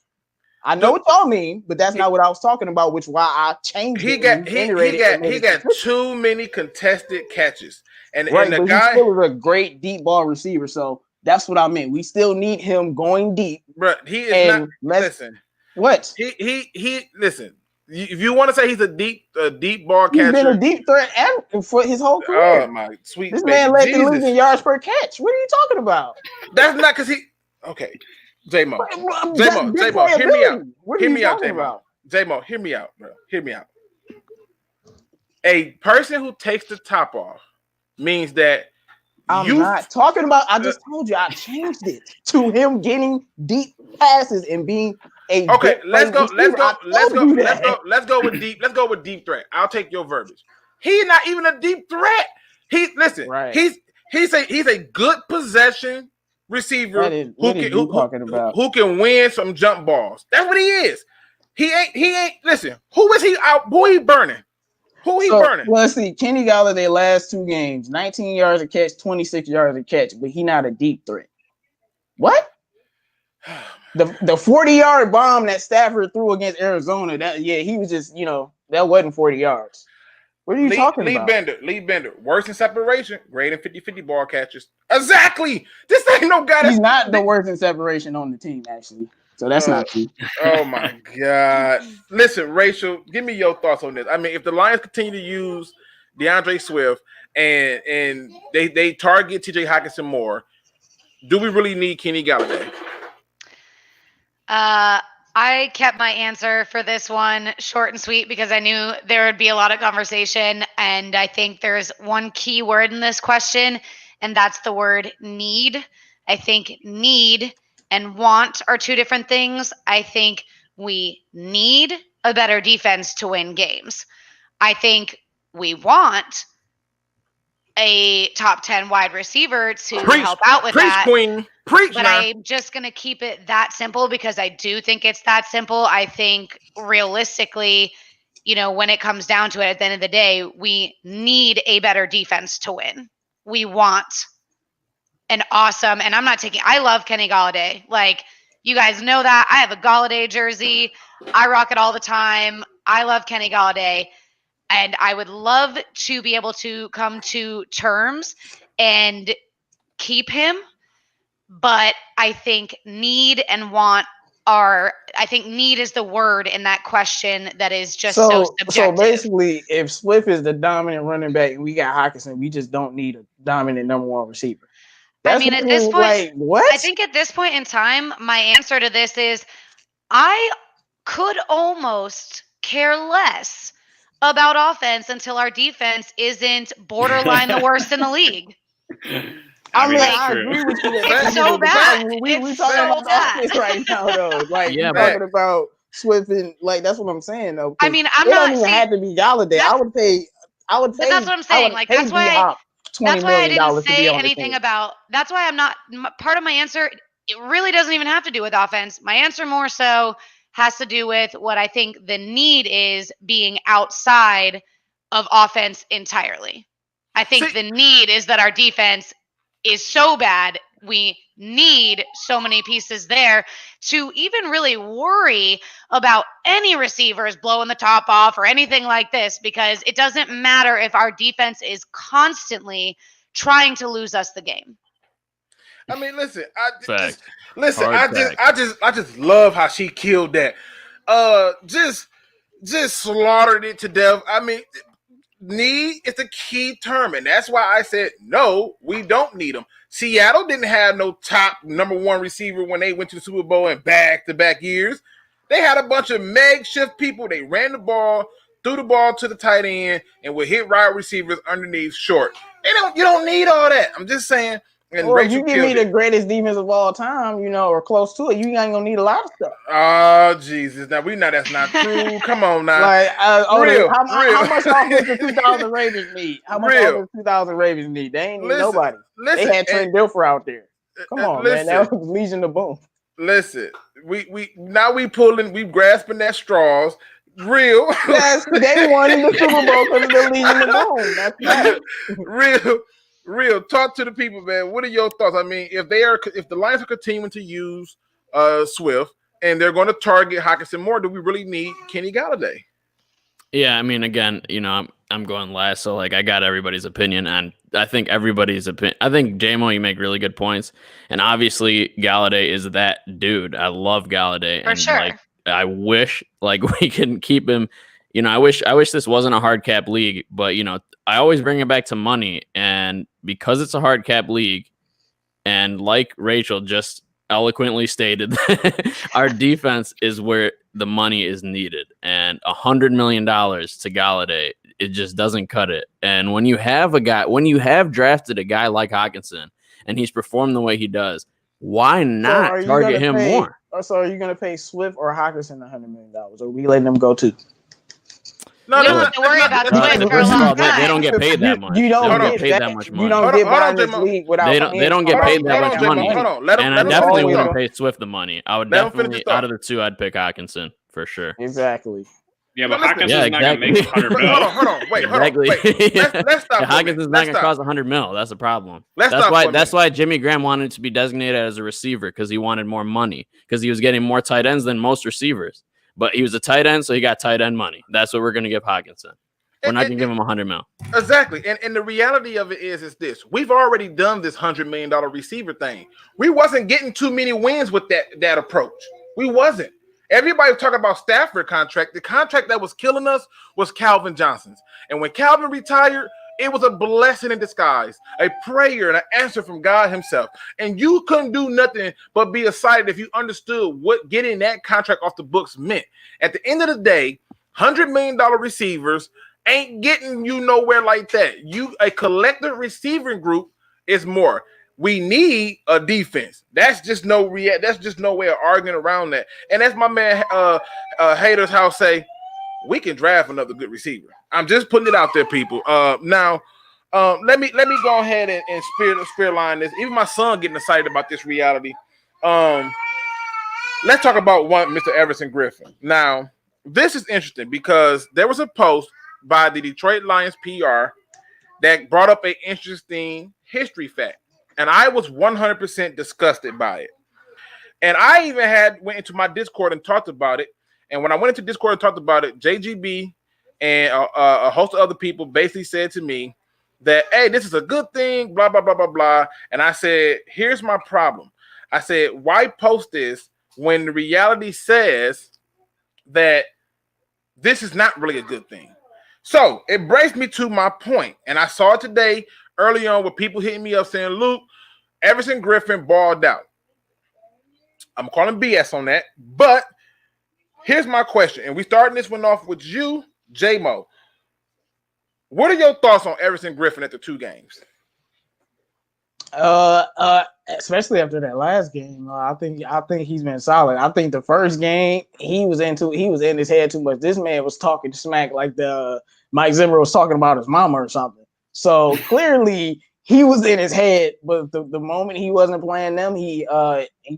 I know what y'all mean, but that's not what I was talking about, which why I changed it. He got too many contested catches. And the guy still is a great deep ball receiver, so that's what I meant. We still need him going deep. But he is not. Listen, what he listen. If you want to say he's a deep ball catcher, he's been a deep threat for his whole career. Oh my sweet! This man led the league in yards per catch. What are you talking about? That's not because he. Okay, J-Mo, hear me out. Hear me out, J-Mo, hear me out, bro. Hear me out. A person who takes the top off means that I'm not talking about. I just told you I changed it to him getting deep passes and being a let's go with deep. Let's go with deep threat. I'll take your verbiage. He's not even a deep threat. He's a good possession receiver who can win some jump balls. That's what he is. He ain't listen. Who is he out? Who he burning? Who he burning? Well, let's see. Kenny Golladay last 2 games, 19 yards a catch, 26 yards a catch, but he not a deep threat. What? The 40-yard bomb that Stafford threw against Arizona, he was just, that wasn't 40 yards. What are you talking about? Lee Bender, worst in separation, great in 50-50 ball catches. Exactly. This ain't no guy. He's not the worst in separation on the team, actually. So that's not true. Oh my God. Listen, Rachel, give me your thoughts on this. I mean, if the Lions continue to use DeAndre Swift and they target TJ Hockenson more, do we really need Kenny Golladay? I kept my answer for this one short and sweet because I knew there would be a lot of conversation. And I think there's one key word in this question, and that's the word need. I think need and want are 2 different things. I think we need a better defense to win games. I think we want a top 10 wide receiver to help out with that. Queen. Preach, but I'm just going to keep it that simple because I do think it's that simple. I think realistically, when it comes down to it, at the end of the day, we need a better defense to win. We want an awesome, and I love Kenny Golladay. Like, you guys know that. I have a Golladay jersey. I rock it all the time. I love Kenny Golladay. And I would love to be able to come to terms and keep him. But I think need and want need is the word in that question that is just so subjective. So basically, if Swift is the dominant running back and we got Hockenson, we just don't need a dominant number 1 receiver. At this point, like, what? I think at this point in time, my answer to this is I could almost care less about offense until our defense isn't borderline the worst in the league. I agree with you. It's so bad. We talking about offense right now, though. Like, we're talking about Swift and that's what I'm saying, though. I'm not. It don't even have to be Golladay. I would pay. But that's what I'm saying. Like, that's why I didn't say anything about. That's why I'm not part of my answer. It really doesn't even have to do with offense. My answer more so has to do with what I think the need is being outside of offense entirely. I think the need is that our defense is so bad. We need so many pieces there to even really worry about any receivers blowing the top off or anything like this, because it doesn't matter if our defense is constantly trying to lose us the game. I mean, listen, I just love how she killed that. Just slaughtered it to death. I mean, need is the key term, and that's why I said no, we don't need them. Seattle didn't have no top number one receiver when they went to the Super Bowl in back-to-back years. They had a bunch of makeshift people. They ran the ball, threw the ball to the tight end, and would hit wide receivers underneath short. You don't need all that. I'm just saying. And well, if you give me the greatest defense of all time, or close to it, you ain't gonna need a lot of stuff. Oh Jesus! Now we know that's not true. Come on now. Like, how much offense the 2000 Ravens need? How much offense the 2000 Ravens need? They ain't need nobody. They had Trent Dilfer out there. Come on, man. That was Legion of Boom. Listen, we grasping at straws. Real. Yes, they won the Super Bowl because of the Legion of Boom. That's right. Real. Talk to the people, man. What are your thoughts? I mean, if the Lions are continuing to use Swift and they're going to target Hockenson more, do we really need Kenny Golladay? Yeah, I mean, again, I'm going last, so I got everybody's opinion, and I think everybody's opinion. I think JMO, you make really good points, and obviously Golladay is that dude. I love Golladay, for sure. I wish we can keep him. I wish this wasn't a hard cap league, but I always bring it back to money, and because it's a hard cap league, and like Rachel just eloquently stated, our defense is where the money is needed, and $100 million to Golladay, it just doesn't cut it. And when you have drafted a guy like Hockenson, and he's performed the way he does, why not target him more? So are you going to pay Swift or Hockenson $100 million, or are we letting them go too? No, you don't have to worry about Swift for a long time. They don't get paid that much. You don't get paid that much money. You don't get by in this league without. They don't get paid that much money. And I definitely wouldn't pay Swift the money. I would definitely, out of the two, I'd pick Hockenson for sure. Exactly. Yeah, but Hawkinson's not going to make $100 million. Hold on. Wait. Let's stop. Hawkinson's not going to cost $100 million. That's a problem. That's why Jimmy Graham wanted to be designated as a receiver, because he wanted more money, because he was getting more tight ends than most receivers. But he was a tight end, so he got tight end money. That's what we're going to give Hockenson. We're not going to give him $100 million. Exactly. And the reality of it is this. We've already done this $100 million receiver thing. We wasn't getting too many wins with that approach. We wasn't. Everybody was talking about Stafford contract. The contract that was killing us was Calvin Johnson's. And when Calvin retired, it was a blessing in disguise, a prayer and an answer from God himself. And you couldn't do nothing but be excited if you understood what getting that contract off the books meant. At the end of the day, $100 million receivers ain't getting you nowhere like that. A collective receiving group is more. We need a defense. That's just no way of arguing around that. And that's my man Haters House say, we can draft another good receiver. I'm just putting it out there, people. Now, let me go ahead and spear line this. Even my son getting excited about this reality. Let's talk about Mr. Everon Griffin. Now, this is interesting because there was a post by the Detroit Lions PR that brought up an interesting history fact, and I was 100% disgusted by it. And I even went into my Discord and talked about it. And when I went into Discord and talked about it, JGB and a host of other people basically said to me that, hey, this is a good thing, blah, blah, blah, blah, blah. And I said, here's my problem. I said, why post this when the reality says that this is not really a good thing? So it brings me to my point. And I saw it today early on with people hitting me up saying, Luke, Everon Griffin balled out. I'm calling BS on that. But here's my question. And we starting this one off with you, J-Mo. What are your thoughts on Everon Griffin at the two games? Especially after that last game, I think he's been solid. I think the first game he was in his head too much. This man was talking smack like the Mike Zimmer was talking about his mama or something. So clearly he was in his head. But the moment he wasn't playing them, he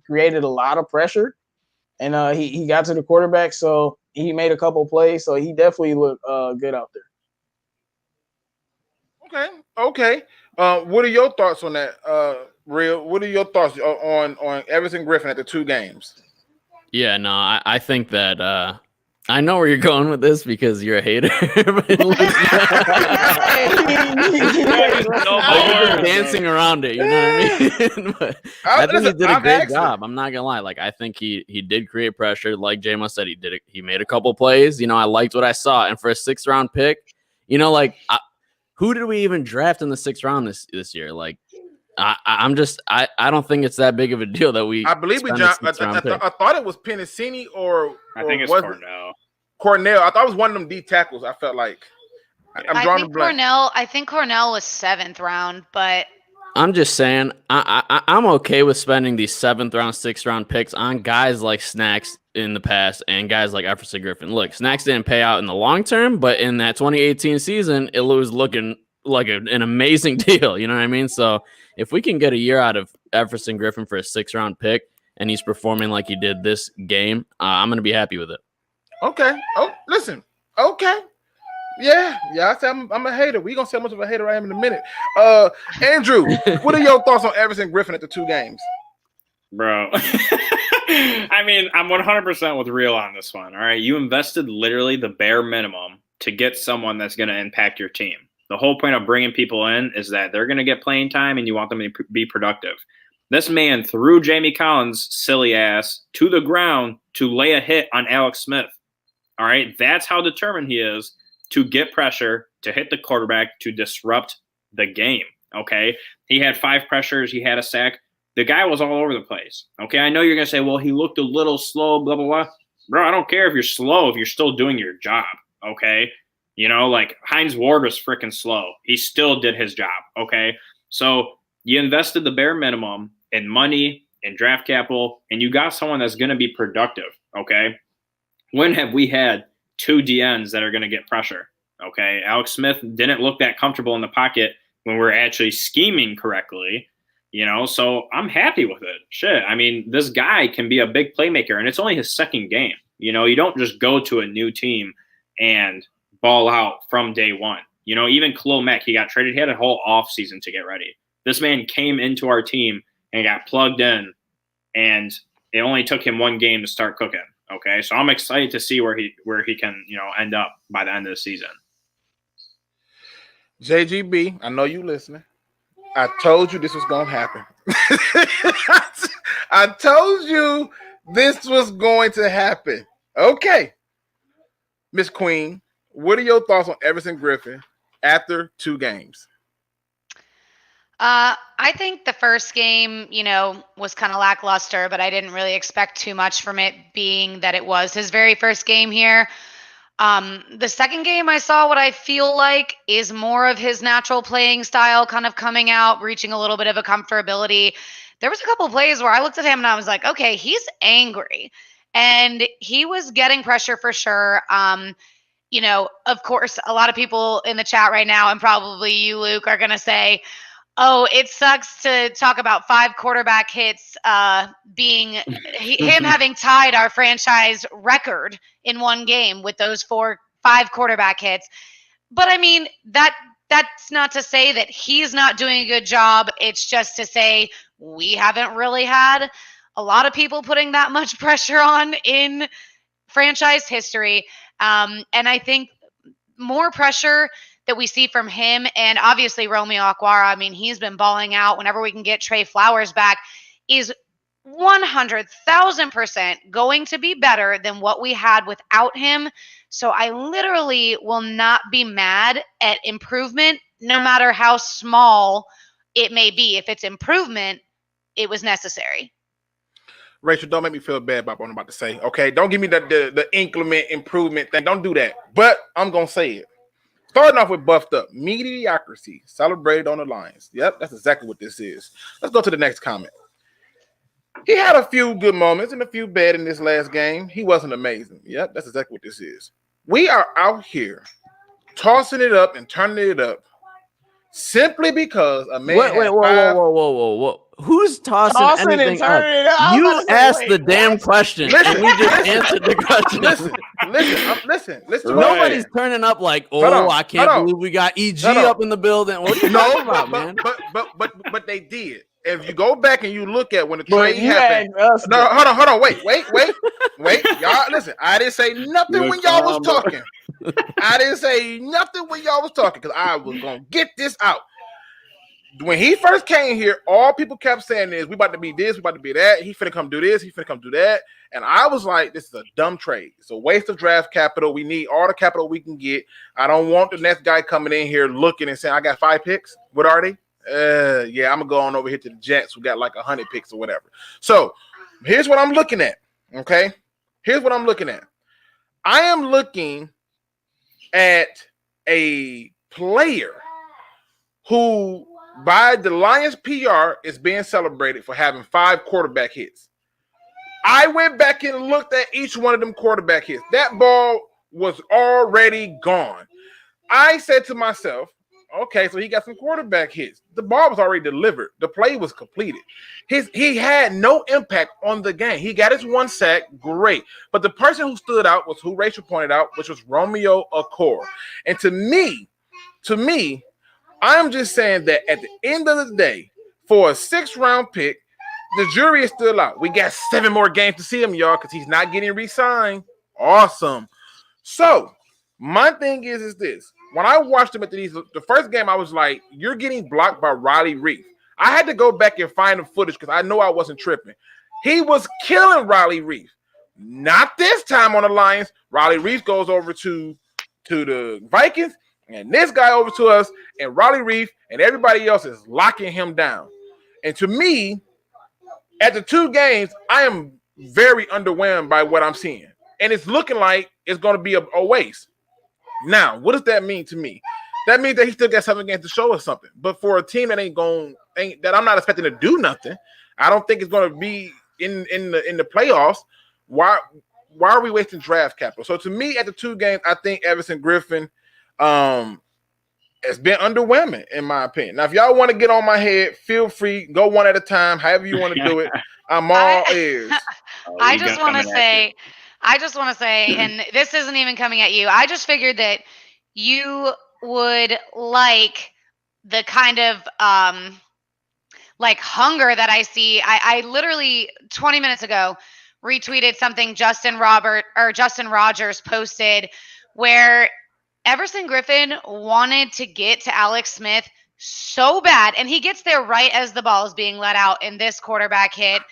created a lot of pressure, and he got to the quarterback. So he made a couple plays. So he definitely looked good out there. Okay. What are your thoughts on that, Real? What are your thoughts on Everon Griffin at the 2 games? Yeah, no, I think that I know where you're going with this because you're a hater. But you're just dancing around it, you know what I mean? But I think he did a great job. I'm not gonna lie. Like, I think he did create pressure. Like J-Mo said, he made a couple plays. You know, I liked what I saw. And for a 6th round pick, you know, like who did we even draft in the 6th round this year? Like, I don't think it's that big of a deal that we. I believe we jumped. I thought it was Pennicini or I think it's Cornell. Cornell. I thought it was one of them D tackles. I felt like I think Cornell was 7th round, but I'm just saying I'm okay with spending these 7th round, 6th round picks on guys like Snacks in the past and guys like Everon Griffin. Look, Snacks didn't pay out in the long term, but in that 2018 season, it was looking like an amazing deal. You know what I mean? So if we can get a year out of Everon Griffin for a 6th round pick and he's performing like he did this game, I'm going to be happy with it. Okay. Oh, listen. Okay. Yeah. I say I'm a hater. We're going to see how much of a hater I am in a minute. Andrew, what are your thoughts on Everon Griffin at the 2 games? Bro. I mean, I'm 100% with Real on this one. All right. You invested literally the bare minimum to get someone that's going to impact your team. The whole point of bringing people in is that they're going to get playing time and you want them to be productive. This man threw Jamie Collins' silly ass to the ground to lay a hit on Alex Smith. All right. That's how determined he is to get pressure, to hit the quarterback, to disrupt the game. Okay. He had 5 pressures. He had a sack. The guy was all over the place. Okay. I know you're going to say, well, he looked a little slow, blah, blah, blah. Bro, I don't care if you're slow, if you're still doing your job. Okay. You know, like Hines Ward was freaking slow. He still did his job. Okay. So you invested the bare minimum in money, in draft capital, and you got someone that's going to be productive. Okay. When have we had 2 DNs that are going to get pressure? Okay. Alex Smith didn't look that comfortable in the pocket when we're actually scheming correctly, you know, so I'm happy with it. Shit. I mean, this guy can be a big playmaker and it's only his 2nd game. You know, you don't just go to a new team and ball out from day one. You know, even Khalil Mack, he got traded. He had a whole off season to get ready. This man came into our team and got plugged in, and it only took him 1 game to start cooking. Okay, so I'm excited to see where he can, you know, end up by the end of the season. JGB, I know you listening. I told you this was gonna happen. I told you this was going to happen. Okay, Miss Queen, what are your thoughts on Everon Griffin after 2 games? I think the first game, you know, was kind of lackluster, but I didn't really expect too much from it, being that it was his very first game here. The second game, I saw what I feel like is more of his natural playing style kind of coming out, reaching a little bit of a comfortability. There was a couple of plays where I looked at him and I was like, okay, he's angry. And he was getting pressure for sure. You know, of course, a lot of people in the chat right now, and probably you, Luke, are going to say, oh, it sucks to talk about 5 quarterback hits being him having tied our franchise record in 1 game with those 5 quarterback hits. But I mean, that's not to say that he's not doing a good job. It's just to say we haven't really had a lot of people putting that much pressure on in franchise history. And I think more pressure that we see from him, and obviously Romeo Okwara, I mean, he's been balling out whenever we can get Trey Flowers back, is 100,000% going to be better than what we had without him. So I literally will not be mad at improvement, no matter how small it may be. If it's improvement, it was necessary. Rachel, don't make me feel bad about what I'm about to say, okay? Don't give me the increment improvement thing. Don't do that. But I'm going to say it. Starting off with buffed up. Mediocrity celebrated on the Lions. Yep, that's exactly what this is. Let's go to the next comment. He had a few good moments and a few bad in this last game. He wasn't amazing. Yep, that's exactly what this is. We are out here tossing it up and turning it up simply because a man. Whoa. Who's tossing anything up? You asked the damn question, and we just answered the question. Listen. Nobody's turning up like, I can't believe we got EG up in the building. What are you talking about, man? But they did. If you go back and you look at when the trade happened, hold on, wait, y'all. Listen, I didn't say nothing when y'all was talking. I didn't say nothing when y'all was talking because I was gonna get this out. When he first came here, all people kept saying is, we about to be this, we about to be that. He finna come do this, he finna come do that. And I was like, this is a dumb trade. It's a waste of draft capital. We need all the capital we can get. I don't want the next guy coming in here looking and saying, I got 5 picks. What are they? Yeah, I'm going to go on over here to the Jets who got like 100 picks or whatever. So here's what I'm looking at, okay? Here's what I'm looking at. I am looking at a player who, by the Lions PR, is being celebrated for having 5 quarterback hits. I went back and looked at each one of them quarterback hits. That ball was already gone. I said to myself, okay, so he got some quarterback hits. The ball was already delivered. The play was completed. He had no impact on the game. He got his 1 sack, great. But the person who stood out was who Rachel pointed out, which was Romeo Okwara. And to me, I'm just saying that at the end of the day, for a 6th-round pick, the jury is still out. We got 7 more games to see him, y'all, because he's not getting re-signed. Awesome. So my thing is this. When I watched him at the first game, I was like, you're getting blocked by Riley Reef. I had to go back and find the footage because I know I wasn't tripping. He was killing Riley Reef. Not this time on the Lions. Riley Reef goes over to the Vikings, and this guy over to us, and Riley Reef and everybody else is locking him down. And to me, at the 2 games, I am very underwhelmed by what I'm seeing. And it's looking like it's going to be a waste. Now, what does that mean to me? That means that he still got something against to show us something. But for a team that that I'm not expecting to do nothing, I don't think it's going to be in the playoffs. Why are we wasting draft capital? So to me, at the 2 games, I think Everon Griffin has been underwhelming in my opinion. Now, if y'all want to get on my head, feel free. Go one at a time, however you want to do it. I'm all ears. I just want to say, and this isn't even coming at you. I just figured that you would like the kind of like hunger that I see. I literally 20 minutes ago retweeted something Justin Rogers posted where Everon Griffin wanted to get to Alex Smith so bad, and he gets there right as the ball is being let out in this quarterback hit,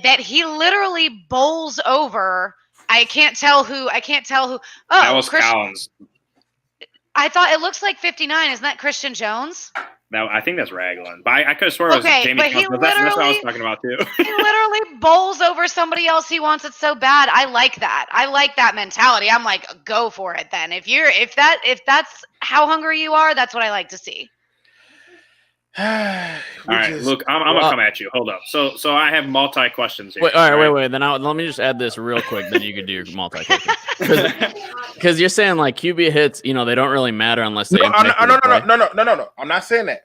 that he literally bowls over. I can't tell who. Oh, that was Collins. I thought it looks like 59. Isn't that Christian Jones? No, I think that's Ragland. But I could have sworn it was Jamie Collins. But that's what I was talking about too. He literally bowls over somebody else. He wants it so bad. I like that. I like that mentality. I'm like, go for it then. If that's how hungry you are, that's what I like to see. All right, look, I'm gonna come at you. Hold up. So I have multi questions here. Wait, wait. Then let me just add this real quick. Then you can do your multi questions. Because you're saying like QB hits, they don't really matter unless they. No. I'm not saying that.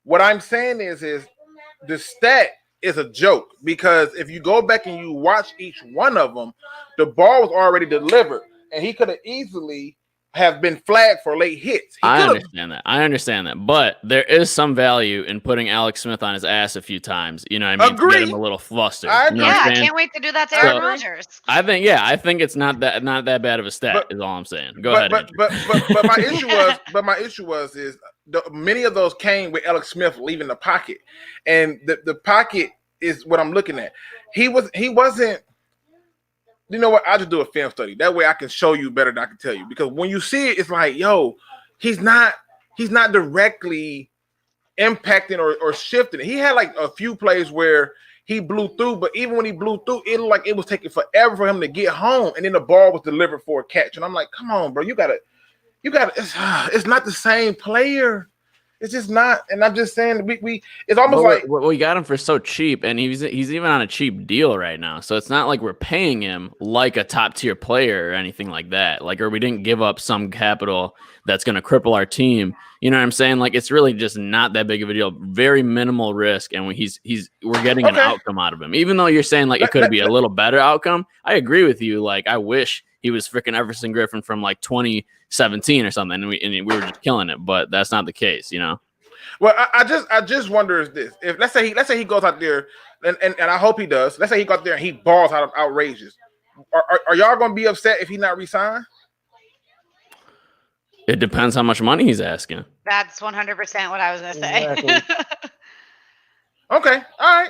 What I'm saying is the stat is a joke because if you go back and you watch each one of them, the ball was already delivered, and he could have easily have been flagged for late hits. I understand that. But there is some value in putting Alex Smith on his ass a few times. You know what I mean? Agree. To get him a little flustered. I can't wait to do that to Aaron Rodgers. I think it's not that bad of a stat. Is all I'm saying. Go ahead. But my issue was many of those came with Alex Smith leaving the pocket, and the pocket is what I'm looking at. He wasn't. You know what? I'll just do a film study. That way I can show you better than I can tell you. Because when you see it, it's like, yo, he's not directly impacting or shifting. He had like a few plays where he blew through, but even when he blew through, it looked like it was taking forever for him to get home. And then the ball was delivered for a catch. And I'm like, come on, bro, you gotta it's not the same player. It's just not. And I'm just saying we it's almost like we got him for so cheap, and he's even on a cheap deal right now. So it's not like we're paying him like a top tier player or anything like that. Like, or we didn't give up some capital that's going to cripple our team. You know what I'm saying? Like, it's really just not that big of a deal. Very minimal risk, and we're getting an outcome out of him. Even though you're saying like it could be a little better outcome, I agree with you. Like, I wish he was freaking Everon Griffin from like 2017 or something, and we were just killing it. But that's not the case, you know. Well, I just wonder is this: if let's say he goes out there, and I hope he does. Let's say he goes out there and he balls out of outrageous. Are y'all gonna be upset if he not re-signed? It depends how much money he's asking. That's 100% what I was gonna say. Exactly. Okay. All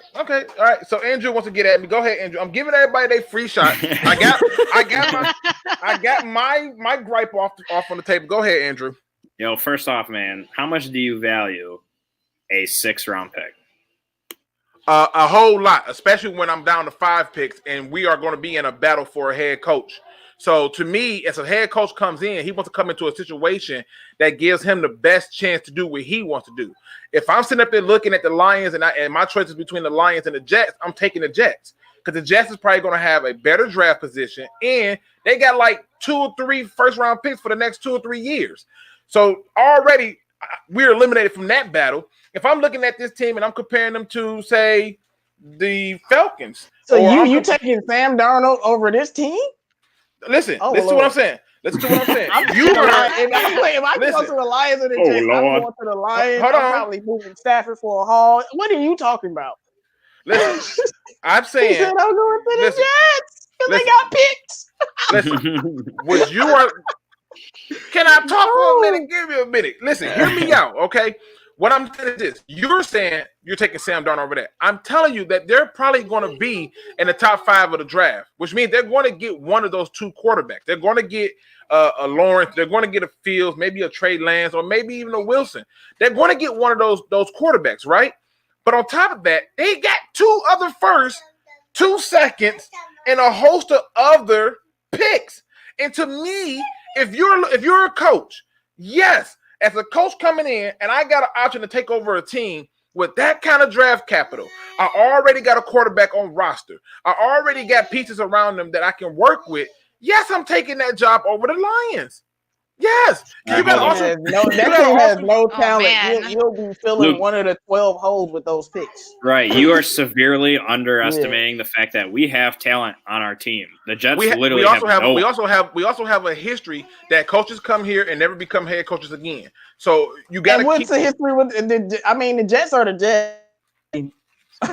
right. So Andrew wants to get at me. Go ahead, Andrew. I'm giving everybody their free shot. I got my gripe off on the table. Go ahead, Andrew. Yo, first off, man, how much do you value a 6th-round pick? A whole lot, especially when I'm down to 5 picks and we are going to be in a battle for a head coach. So to me, as a head coach comes in, he wants to come into a situation that gives him the best chance to do what he wants to do. If I'm sitting up there looking at the Lions and my choice is between the Lions and the Jets, I'm taking the Jets because the Jets is probably going to have a better draft position and they got like 2 or 3 first-round picks for the next 2 or 3 years. So already we're eliminated from that battle. If I'm looking at this team and I'm comparing them to, say, the Falcons. So you taking Sam Darnold over this team? Listen to what I'm saying. Listen to what I'm saying. If I go to the Lions or the Jets, I'm going to the Lions. I'm probably moving Stafford for a haul. What are you talking about? Listen, I'm saying. He said I'm going to the Jets because they got picks. Listen, what you are. Can I talk for a minute? Give me a minute. Listen, hear me out, okay? What I'm saying is this. You're saying you're taking Sam Darnold over there. I'm telling you that they're probably going to be in the top 5 of the draft, which means they're going to get one of those 2 quarterbacks. They're going to get a Lawrence. They're going to get a Fields, maybe a Trey Lance, or maybe even a Wilson. They're going to get one of those quarterbacks, right? But on top of that, they got 2 other firsts, 2 seconds, and a host of other picks. And to me, if you're a coach, yes, as a coach coming in and I got an option to take over a team with that kind of draft capital, I already got a quarterback on roster. I already got pieces around them that I can work with. Yes, I'm taking that job over the Lions. Yes. That team has no talent. You'll be filling one of the 12 holes with those picks. Right. You are severely underestimating the fact that we have talent on our team. The Jets we also have a history that coaches come here and never become head coaches again. So you got to what's the history with the Jets are the Jets.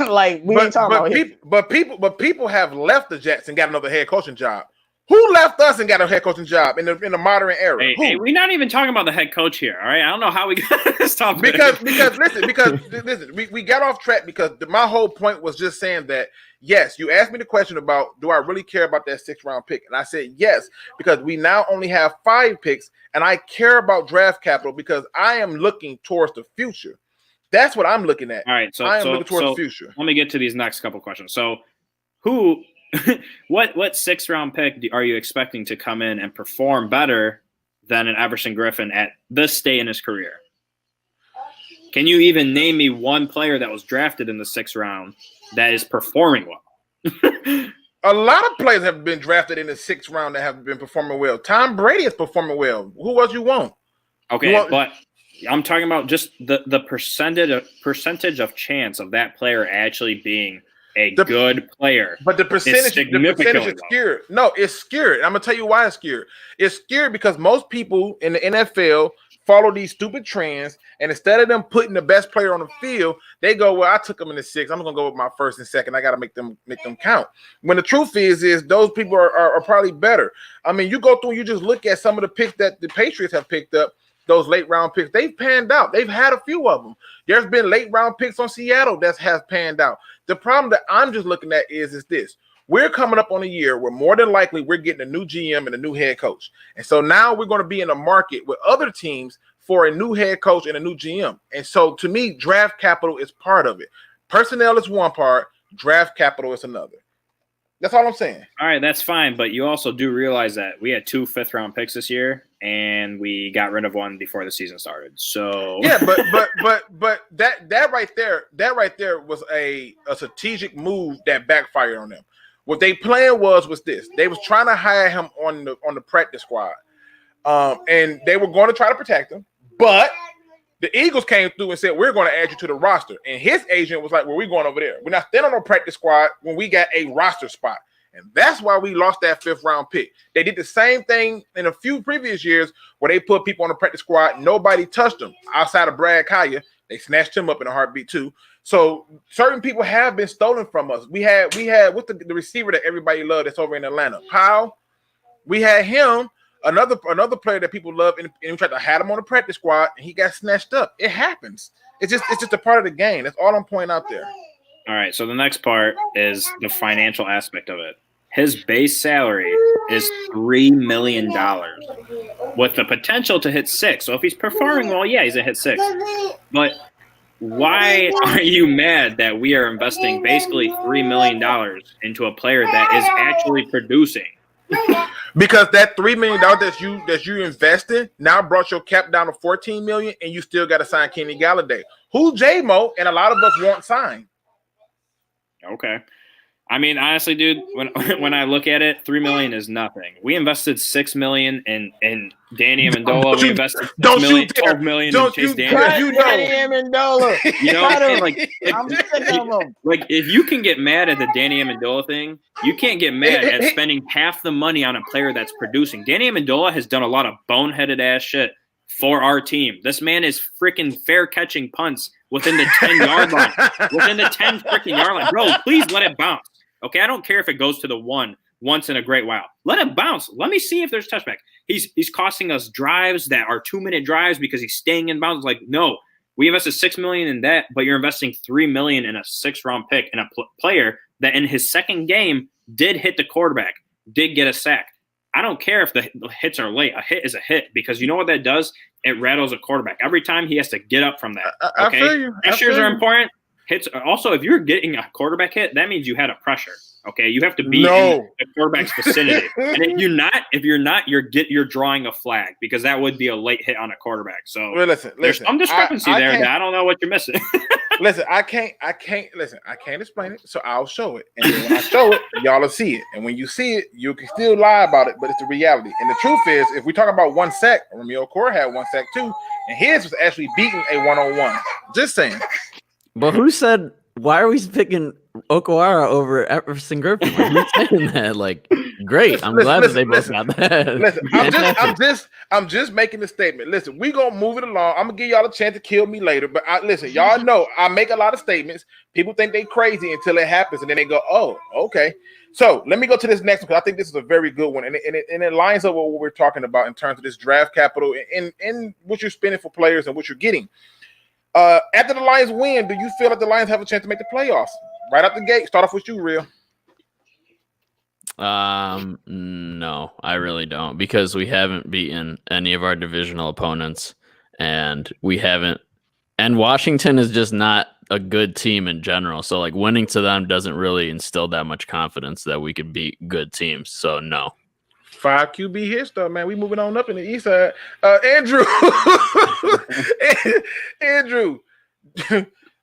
Like we ain't talking about but people have left the Jets and got another head coaching job. Who left us and got a head coaching job in the modern era? Hey, we're not even talking about the head coach here, all right? I don't know how we got this topic. Because listen, we got off track because my whole point was just saying that, yes, you asked me the question about, do I really care about that 6th-round pick? And I said yes, because we now only have 5 picks, and I care about draft capital because I am looking towards the future. That's what I'm looking at. All right, so I am looking towards the future. Let me get to these next couple questions. So what 6th-round pick are you expecting to come in and perform better than an Everon Griffin at this stage in his career? Can you even name me one player that was drafted in the 6th round that is performing well? A lot of players have been drafted in the 6th round that have been performing well. Tom Brady is performing well. Who else you want? Okay, but I'm talking about just the percentage of chance of that player actually being a good player. But the percentage is skewed. No, it's skewed. I'm going to tell you why it's skewed. It's skewed because most people in the NFL follow these stupid trends, and instead of them putting the best player on the field, they go, well, I took them in the 6th. I'm going to go with my 1st and 2nd. I got to make them count. When the truth is those people are probably better. I mean, you go through, you just look at some of the picks that the Patriots have picked up, those late round picks. They've panned out. They've had a few of them. There's been late round picks on Seattle that has panned out. The problem that I'm just looking at is this. We're coming up on a year where more than likely we're getting a new GM and a new head coach. And so now we're going to be in a market with other teams for a new head coach and a new GM. And so to me, draft capital is part of it. Personnel is one part. Draft capital is another. That's all I'm saying. All right, that's fine, but you also do realize that we had 2 5th-round picks this year, and we got rid of one before the season started. So yeah, but that right there was a strategic move that backfired on them. What they plan was this: they was trying to hire him on the practice squad, and they were going to try to protect him, but the Eagles came through and said, we're going to add you to the roster. And his agent was like, well, we're going over there. We're not staying on no practice squad when we got a roster spot. And that's why we lost that 5th-round pick. They did the same thing in a few previous years where they put people on the practice squad. Nobody touched them outside of Brad Collier. They snatched him up in a heartbeat too. So certain people have been stolen from us. We had what's the receiver that everybody loved that's over in Atlanta? Prowl. We had him. Another player that people love, and we tried to have him on the practice squad, and he got snatched up. It happens. It's just a part of the game. That's all I'm pointing out there. All right, so the next part is the financial aspect of it. His base salary is $3 million with the potential to hit 6. So if he's performing well, yeah, he's going to hit 6. But why are you mad that we are investing basically $3 million into a player that is actually producing? Because that $3 million that you invested now brought your cap down to $14 million, and you still got to sign Kenny Golladay, who J-Mo and a lot of us want signed. Okay. I mean, honestly, dude, when I look at it, $3 million is nothing. We invested $6 million in Danny Amendola. We invested $12 million in Chase Daniel. Danny Amendola. You know what I'm saying? I'm sick of him. Like, if you can get mad at the Danny Amendola thing, you can't get mad at spending half the money on a player that's producing. Danny Amendola has done a lot of boneheaded ass shit for our team. This man is freaking fair catching punts within the 10-yard line. Within the 10 freaking yard line. Bro, please let it bounce. Okay, I don't care if it goes to the 1 once in a great while. Let it bounce. Let me see if there's touchback. He's costing us drives that are 2-minute drives because he's staying in bounds. Like, no, we invested $6 million in that, but you're investing $3 million in a 6th-round pick and a player that in his second game did hit the quarterback, did get a sack. I don't care if the hits are late. A hit is a hit because you know what that does? It rattles a quarterback. Every time he has to get up from that. Okay? I feel you. Pressures are important. Hits also, if you're getting a quarterback hit, that means you had a pressure. Okay, you have to be in the quarterback's vicinity. And if you're not, you're drawing a flag because that would be a late hit on a quarterback. So listen, there's some discrepancy there that I don't know what you're missing. Listen, I can't explain it, so I'll show it. And then when I show it, y'all will see it. And when you see it, you can still lie about it, but it's the reality. And the truth is, if we talk about 1 sack, Ramil Kaur had 1 sack too, and his was actually beating a 1-on-1. Just saying. But who said, why are we picking Okwara over Everon Griffin? Who's saying that? Like, great. I'm glad that they both got that. Listen, I'm just making a statement. Listen, we're going to move it along. I'm going to give y'all a chance to kill me later. But listen, y'all know I make a lot of statements. People think they crazy until it happens. And then they go, oh, okay. So let me go to this next one because I think this is a very good one. And it lines up with what we're talking about in terms of this draft capital and what you're spending for players and what you're getting. After the Lions win, do you feel like the Lions have a chance to make the playoffs? Right out the gate. Start off with you, Real. No, I really don't because we haven't beaten any of our divisional opponents and Washington is just not a good team in general. So like winning to them doesn't really instill that much confidence that we could beat good teams. So no. 5 QB hits though, man. We moving on up in the east side. Andrew. Andrew.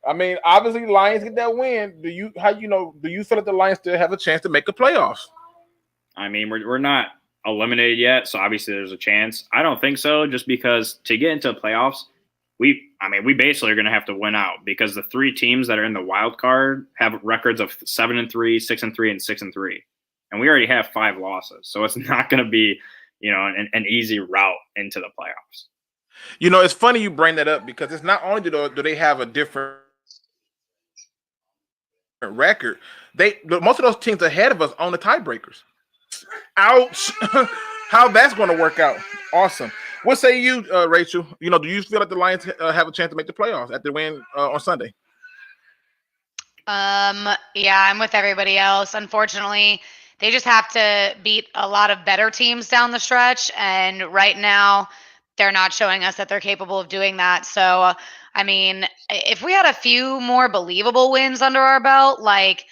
I mean, obviously Lions get that win. Do you feel like the Lions still have a chance to make the playoffs? I mean, we're not eliminated yet, so obviously there's a chance. I don't think so, just because to get into the playoffs, we basically are going to have to win out because the 3 teams that are in the wild card have records of 7-3, 6-3, and 6-3. And we already have 5 losses. So it's not going to be, an easy route into the playoffs. It's funny you bring that up because it's not only do they have a different record, most of those teams ahead of us own the tiebreakers. Ouch. How that's going to work out. Awesome. What say you, Rachel? Do you feel like the Lions have a chance to make the playoffs after the win on Sunday? Yeah, I'm with everybody else. Unfortunately, they just have to beat a lot of better teams down the stretch. And right now, they're not showing us that they're capable of doing that. So, I mean, if we had a few more believable wins under our belt, like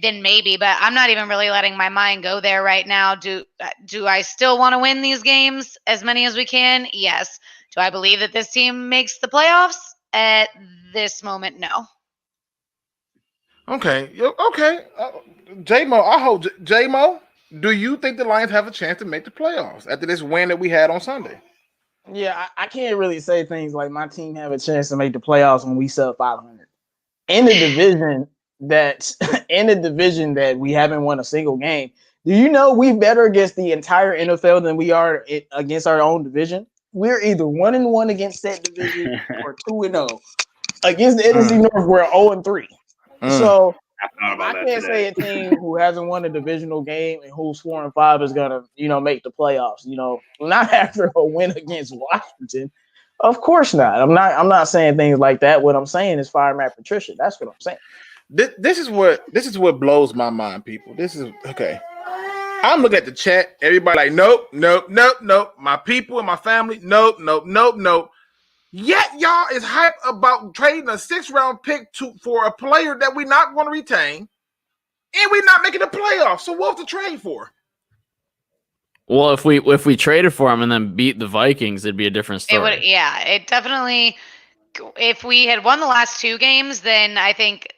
then maybe, but I'm not even really letting my mind go there right now. Do I still want to win these games, as many as we can? Yes. Do I believe that this team makes the playoffs? At this moment, no. Okay. Okay. J-Mo, J-Mo, do you think the Lions have a chance to make the playoffs after this win that we had on Sunday? Yeah, I can't really say things like my team have a chance to make the playoffs when we sub 500. In the division that we haven't won a single game. Do you know we better against the entire NFL than we are against our own division? We're either 1-1 against that division or 2-0 against the NFC North. We're 0-3. So I can't say a team who hasn't won a divisional game and who's 4-5 is gonna, make the playoffs. Not after a win against Washington. Of course not. I'm not saying things like that. What I'm saying is fire Matt Patricia. That's what I'm saying. This is what blows my mind, people. This is okay. I'm looking at the chat. Everybody like, nope. My people and my family, nope. Yet y'all is hyped about trading a 6th-round pick for a player that we're not going to retain, and we're not making the playoffs. So what's the trade for? Well, if we traded for him and then beat the Vikings, it'd be a different story. It definitely. If we had won the last 2 games, then I think,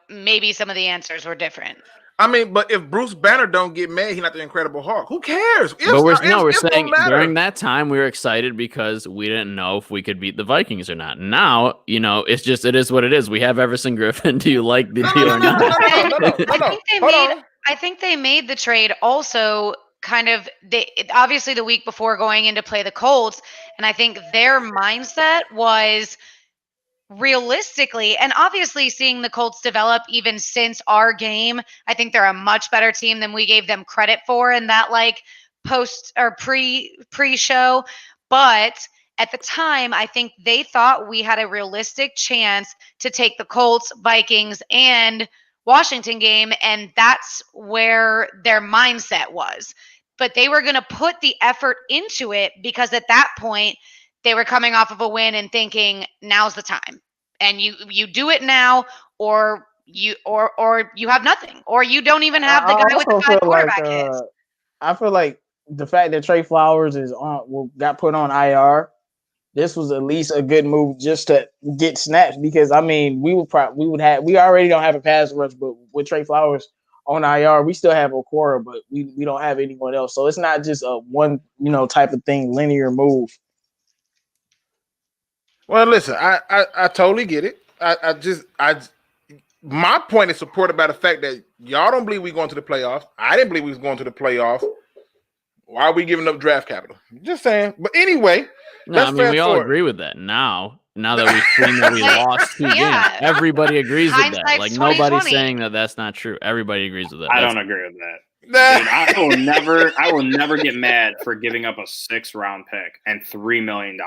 maybe some of the answers were different. I mean, but if Bruce Banner don't get mad, he's not the Incredible Hulk. Who cares? We're saying during that time we were excited because we didn't know if we could beat the Vikings or not. Now, it is what it is. We have Everon Griffin. Do you like the deal or not? I think they made the trade also kind of obviously the week before going in to play the Colts, and I think their mindset was realistically, and obviously seeing the Colts develop even since our game, I think they're a much better team than we gave them credit for in that post or pre-show. But at the time, I think they thought we had a realistic chance to take the Colts, Vikings, and Washington game, and that's where their mindset was. But they were going to put the effort into it because at that point, they were coming off of a win and thinking, now's the time. And you do it now, or you have nothing, or you don't even have the guy with the 5 quarterback hits. I feel like the fact that Trey Flowers got put on IR, this was at least a good move just to get snaps because we already don't have a pass rush, but with Trey Flowers on IR, we still have Okora, but we don't have anyone else. So it's not just a one type of thing, linear move. Well, listen, I totally get it. My point is supported by the fact that y'all don't believe we're going to the playoffs. I didn't believe we was going to the playoffs. Why are we giving up draft capital? Just saying. But anyway, we all agree with that now. Now that we've seen that we lost 2 games, everybody agrees with that. Like nobody's saying that that's not true. Everybody agrees with that. I don't agree with that. Dude, I will never get mad for giving up a 6th-round pick and $3 million.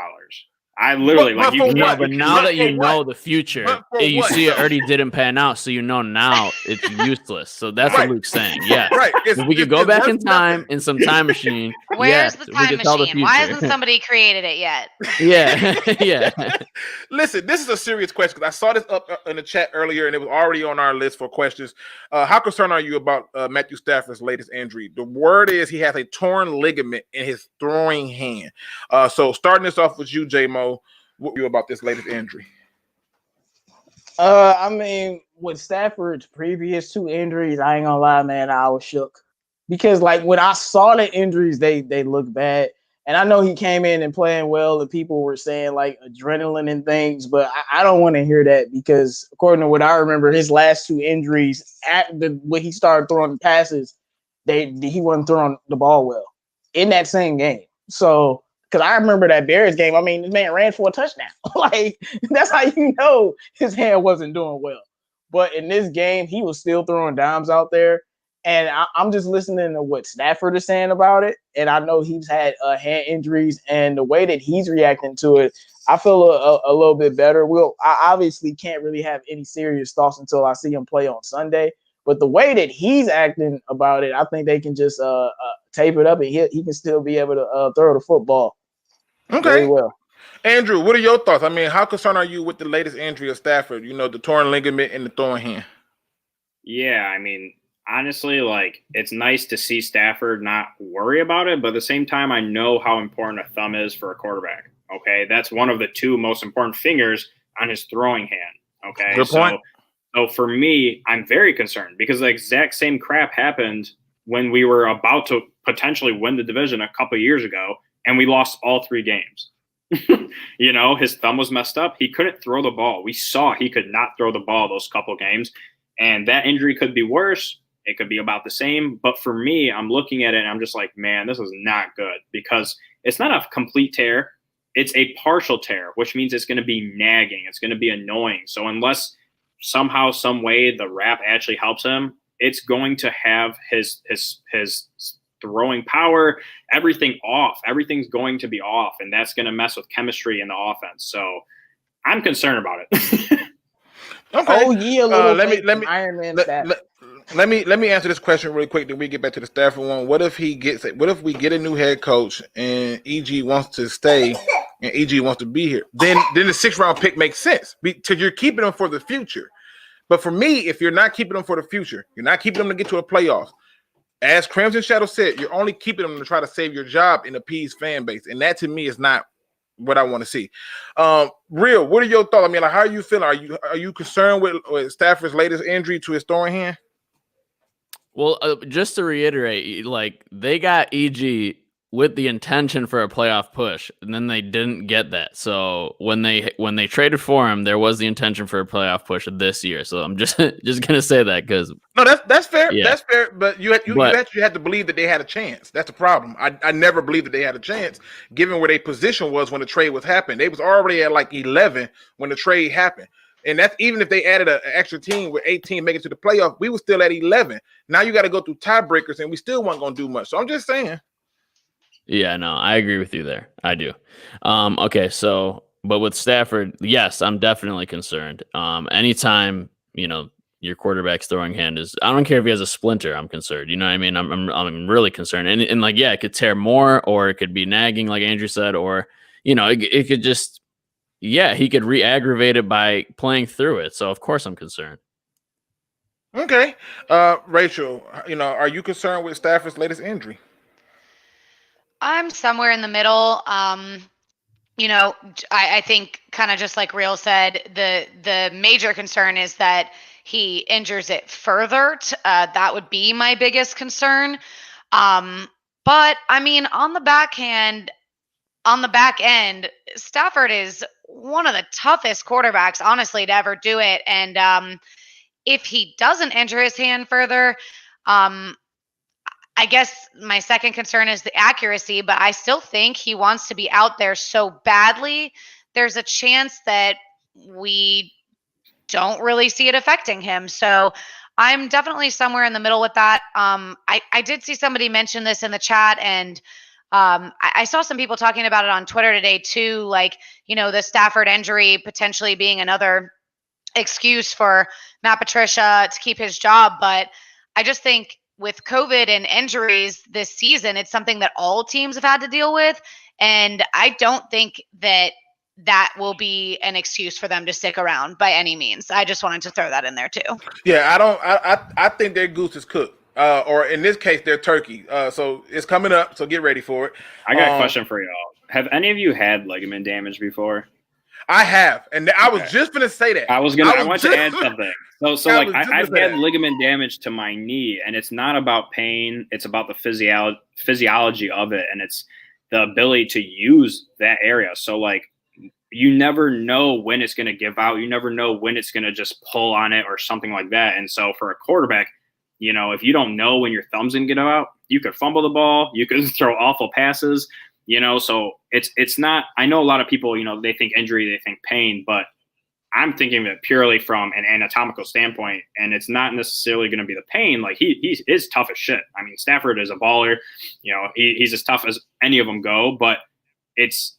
I literally but now that you know the future, you see it already didn't pan out, so now it's useless. So that's what Luke's saying. Yeah, right. If we could go back in time in some time machine. Where's the time machine? Why hasn't somebody created it yet? Yeah. Listen, this is a serious question because I saw this up in the chat earlier, and it was already on our list for questions. How concerned are you about Matthew Stafford's latest injury? The word is he has a torn ligament in his throwing hand. So starting this off with you, J-Mo. What you about this latest injury? With Stafford's previous 2 injuries, I ain't gonna lie, man, I was shook because when I saw the injuries, they looked bad, and I know he came in and playing well, and people were saying adrenaline and things, but I don't want to hear that because according to what I remember, his last 2 injuries when he started throwing passes, he wasn't throwing the ball well in that same game, so. Because I remember that Bears game. This man ran for a touchdown. That's how you know his hand wasn't doing well. But in this game, he was still throwing dimes out there. And I'm just listening to what Stafford is saying about it. And I know he's had hand injuries. And the way that he's reacting to it, I feel a little bit better. I obviously can't really have any serious thoughts until I see him play on Sunday. But the way that he's acting about it, I think they can just tape it up and he can still be able to throw the football. Okay. Very well. Andrew, what are your thoughts? How concerned are you with the latest injury of Stafford? The torn ligament in the throwing hand. Yeah, I mean, honestly, like, it's nice to see Stafford not worry about it, but at the same time, I know how important a thumb is for a quarterback. Okay, that's one of the two most important fingers on his throwing hand. Okay, Good point. So for me, I'm very concerned because the exact same crap happened when we were about to potentially win the division a couple of years ago, and we lost all 3 games. You know, his thumb was messed up. He couldn't throw the ball. We saw he could not throw the ball those couple games. And that injury could be worse. It could be about the same. But for me, I'm looking at it and I'm just like, man, this is not good because it's not a complete tear. It's a partial tear, which means it's going to be nagging. It's going to be annoying. So unless somehow, some way the wrap actually helps him, it's going to have his throwing power, everything off. Everything's going to be off. And that's going to mess with chemistry in the offense. So I'm concerned about it. Okay. Oh yeah, let me Iron Man let me answer this question really quick. Then we get back to the Stafford one. What if we get a new head coach and EG wants to stay and EG wants to be here? Then the 6th round pick makes sense because you're keeping them for the future. But for me, if you're not keeping them for the future, you're not keeping them to get to a playoffs. As Crimson Shadow said, you're only keeping them to try to save your job and appease fan base, and that to me is not what I want to see. Real, what are your thoughts? I mean, like, how are you feeling? Are you concerned with Stafford's latest injury to his throwing hand? Well, just to reiterate, like, they got EG with the intention for a playoff push, and then they didn't get that. So when they traded for him, there was the intention for a playoff push this year. So I'm just gonna say that because no, that's fair. Yeah. That's fair. But you actually had to believe that they had a chance. That's the problem. I never believed that they had a chance, given where their position was when the trade was happening. They was already at like 11 when the trade happened. And that's even if they added an extra team with 18 making it to the playoff, we were still at 11. Now you got to go through tiebreakers, and we still weren't going to do much. So I'm just saying. Yeah, no, I agree with you there. I do. Okay, so, but with Stafford, yes, I'm definitely concerned. Anytime, your quarterback's throwing hand is, I don't care if he has a splinter, I'm concerned. You know what I mean? I'm really concerned. And like, yeah, it could tear more, or it could be nagging, like Andrew said, or, it could just, yeah, he could re-aggravate it by playing through it. So of course I'm concerned. Okay. Rachel, are you concerned with Stafford's latest injury? I'm somewhere in the middle. I think kind of just like Real said, the major concern is that he injures it further. That would be my biggest concern. But I mean, on the back end, Stafford is one of the toughest quarterbacks, honestly, to ever do it. And if he doesn't injure his hand further, I guess my second concern is the accuracy, but I still think he wants to be out there so badly. There's a chance that we don't really see it affecting him. So I'm definitely somewhere in the middle with that. I did see somebody mention this in the chat, and I saw some people talking about it on Twitter today too, like, the Stafford injury potentially being another excuse for Matt Patricia to keep his job. But I just think with COVID and injuries this season, it's something that all teams have had to deal with. And I don't think that will be an excuse for them to stick around by any means. I just wanted to throw that in there too. Yeah, I think their goose is cooked. Or in this case, their turkey. So it's coming up, so get ready for it. I got a question for y'all. Have any of you had ligament damage before? I have, and I was just going to say that. I want to add something. So like I've had ligament damage to my knee, and it's not about pain. It's about the physiology of it, and it's the ability to use that area. So like, you never know when it's going to give out. You never know when it's going to just pull on it or something like that. And so for a quarterback, if you don't know when your thumb's going to get out, you could fumble the ball. You could throw awful passes. So it's not, I know a lot of people, they think injury, they think pain, but I'm thinking of it purely from an anatomical standpoint, and it's not necessarily going to be the pain. Like he is tough as shit. I mean, Stafford is a baller, he's as tough as any of them go, but it's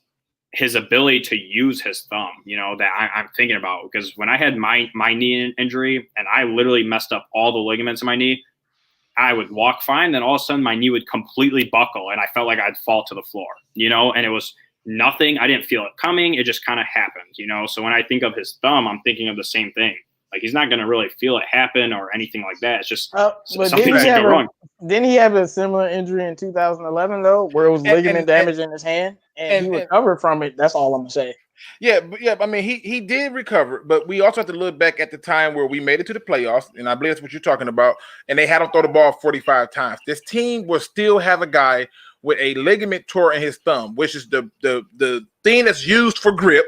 his ability to use his thumb, that I'm thinking about, because when I had my knee injury and I literally messed up all the ligaments in my knee, I would walk fine. Then all of a sudden my knee would completely buckle and I felt like I'd fall to the floor, and it was nothing. I didn't feel it coming. It just kind of happened, So when I think of his thumb, I'm thinking of the same thing. Like, he's not going to really feel it happen or anything like that. It's just but something that can go wrong. Didn't he have a similar injury in 2011 though, where it was ligament damage in his hand, and he recovered from it? That's all I'm gonna say. Yeah, I mean, he did recover, but we also have to look back at the time where we made it to the playoffs, and I believe that's what you're talking about. And they had him throw the ball 45 times. This team will still have a guy with a ligament tear in his thumb, which is the thing that's used for grip,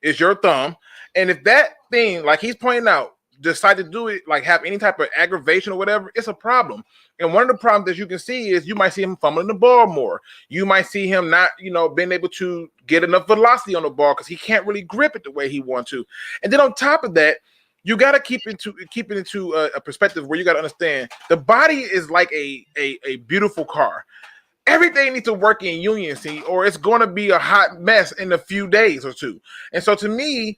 is your thumb. And if that thing, like he's pointing out, decide to do it, like have any type of aggravation or whatever, it's a problem. And one of the problems that you can see is you might see him fumbling the ball more. You might see him not, being able to get enough velocity on the ball because he can't really grip it the way he wants to. And then on top of that, you got to keep it into a perspective where you got to understand the body is like a beautiful car. Everything needs to work in unison, or it's going to be a hot mess in a few days or two. And so to me,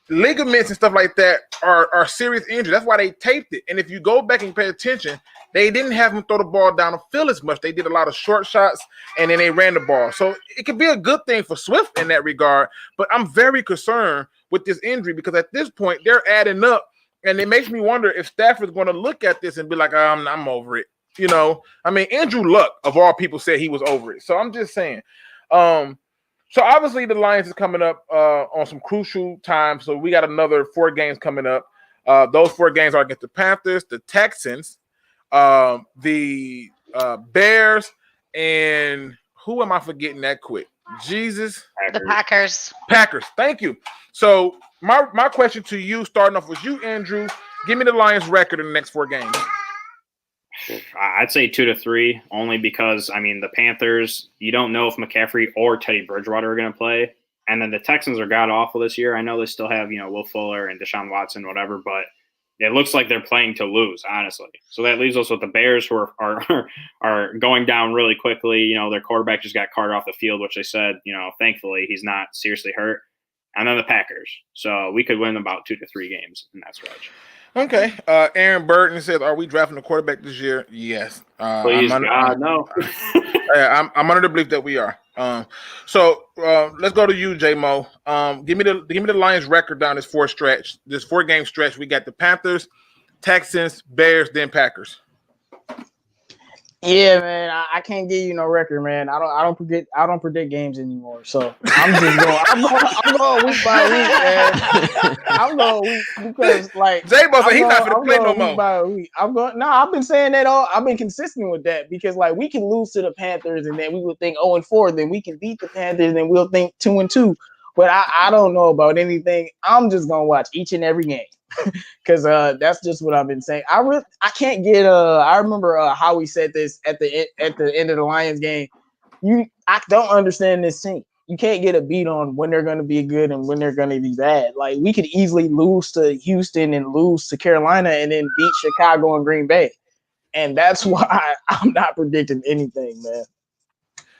ligaments and stuff like that are serious injury. That's why they taped it. And if you go back and pay attention, they didn't have him throw the ball down the field as much. They did a lot of short shots, and then they ran the ball. So it could be a good thing for Swift in that regard. But I'm very concerned with this injury because at this point, they're adding up. And it makes me wonder if Stafford's going to look at this and be like, I'm over it. I mean, Andrew Luck, of all people, said he was over it. So I'm just saying. So obviously the Lions is coming up on some crucial time. So we got another 4 games coming up. Those 4 games are against the Panthers, the Texans, the Bears, and who am I forgetting that quick? Jesus. The Packers. Packers. Thank you. So my question to you, starting off with you, Andrew, give me the Lions record in the next 4 games. I'd say 2-3, only because, I mean, the Panthers, you don't know if McCaffrey or Teddy Bridgewater are going to play. And then the Texans are god-awful this year. I know they still have, Will Fuller and Deshaun Watson, whatever, but it looks like they're playing to lose, honestly. So that leaves us with the Bears, who are going down really quickly. Their quarterback just got carted off the field, which they said, thankfully he's not seriously hurt. And then the Packers. So we could win about 2 to 3 games in that stretch. Okay. Aaron Burton says, "Are we drafting a quarterback this year?" Yes. Please, God, no. I'm under the belief that we are. So let's go to you, J-Mo. Give me the Lions record down this 4-game stretch. We got the Panthers, Texans, Bears, then Packers. Yeah, man, I can't give you no record, man. I don't predict games anymore. So I'm going week by week, man. I'm going week because J-Mo said he's not gonna play no more. I've been saying that I've been consistent with that because we can lose to the Panthers and then we would think 0-4, then we can beat the Panthers and we'll think 2-2. But I don't know about anything. I'm just gonna watch each and every game. Because that's just what I've been saying. I can't get I remember Howie said this at the end of the Lions game. I don't understand this team. You can't get a beat on when they're going to be good and when they're going to be bad. Like, we could easily lose to Houston and lose to Carolina and then beat Chicago and Green Bay. And that's why I'm not predicting anything, man.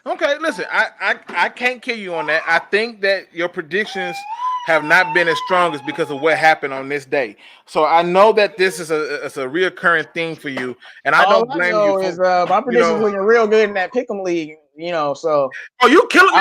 Okay, listen, I can't kill you on that. I think that your predictions have not been as strong as because of what happened on this day. So I know that this is a reoccurring thing for you, and I don't blame you. My predictions looking real good in that Pick'em League, so. Oh, you killing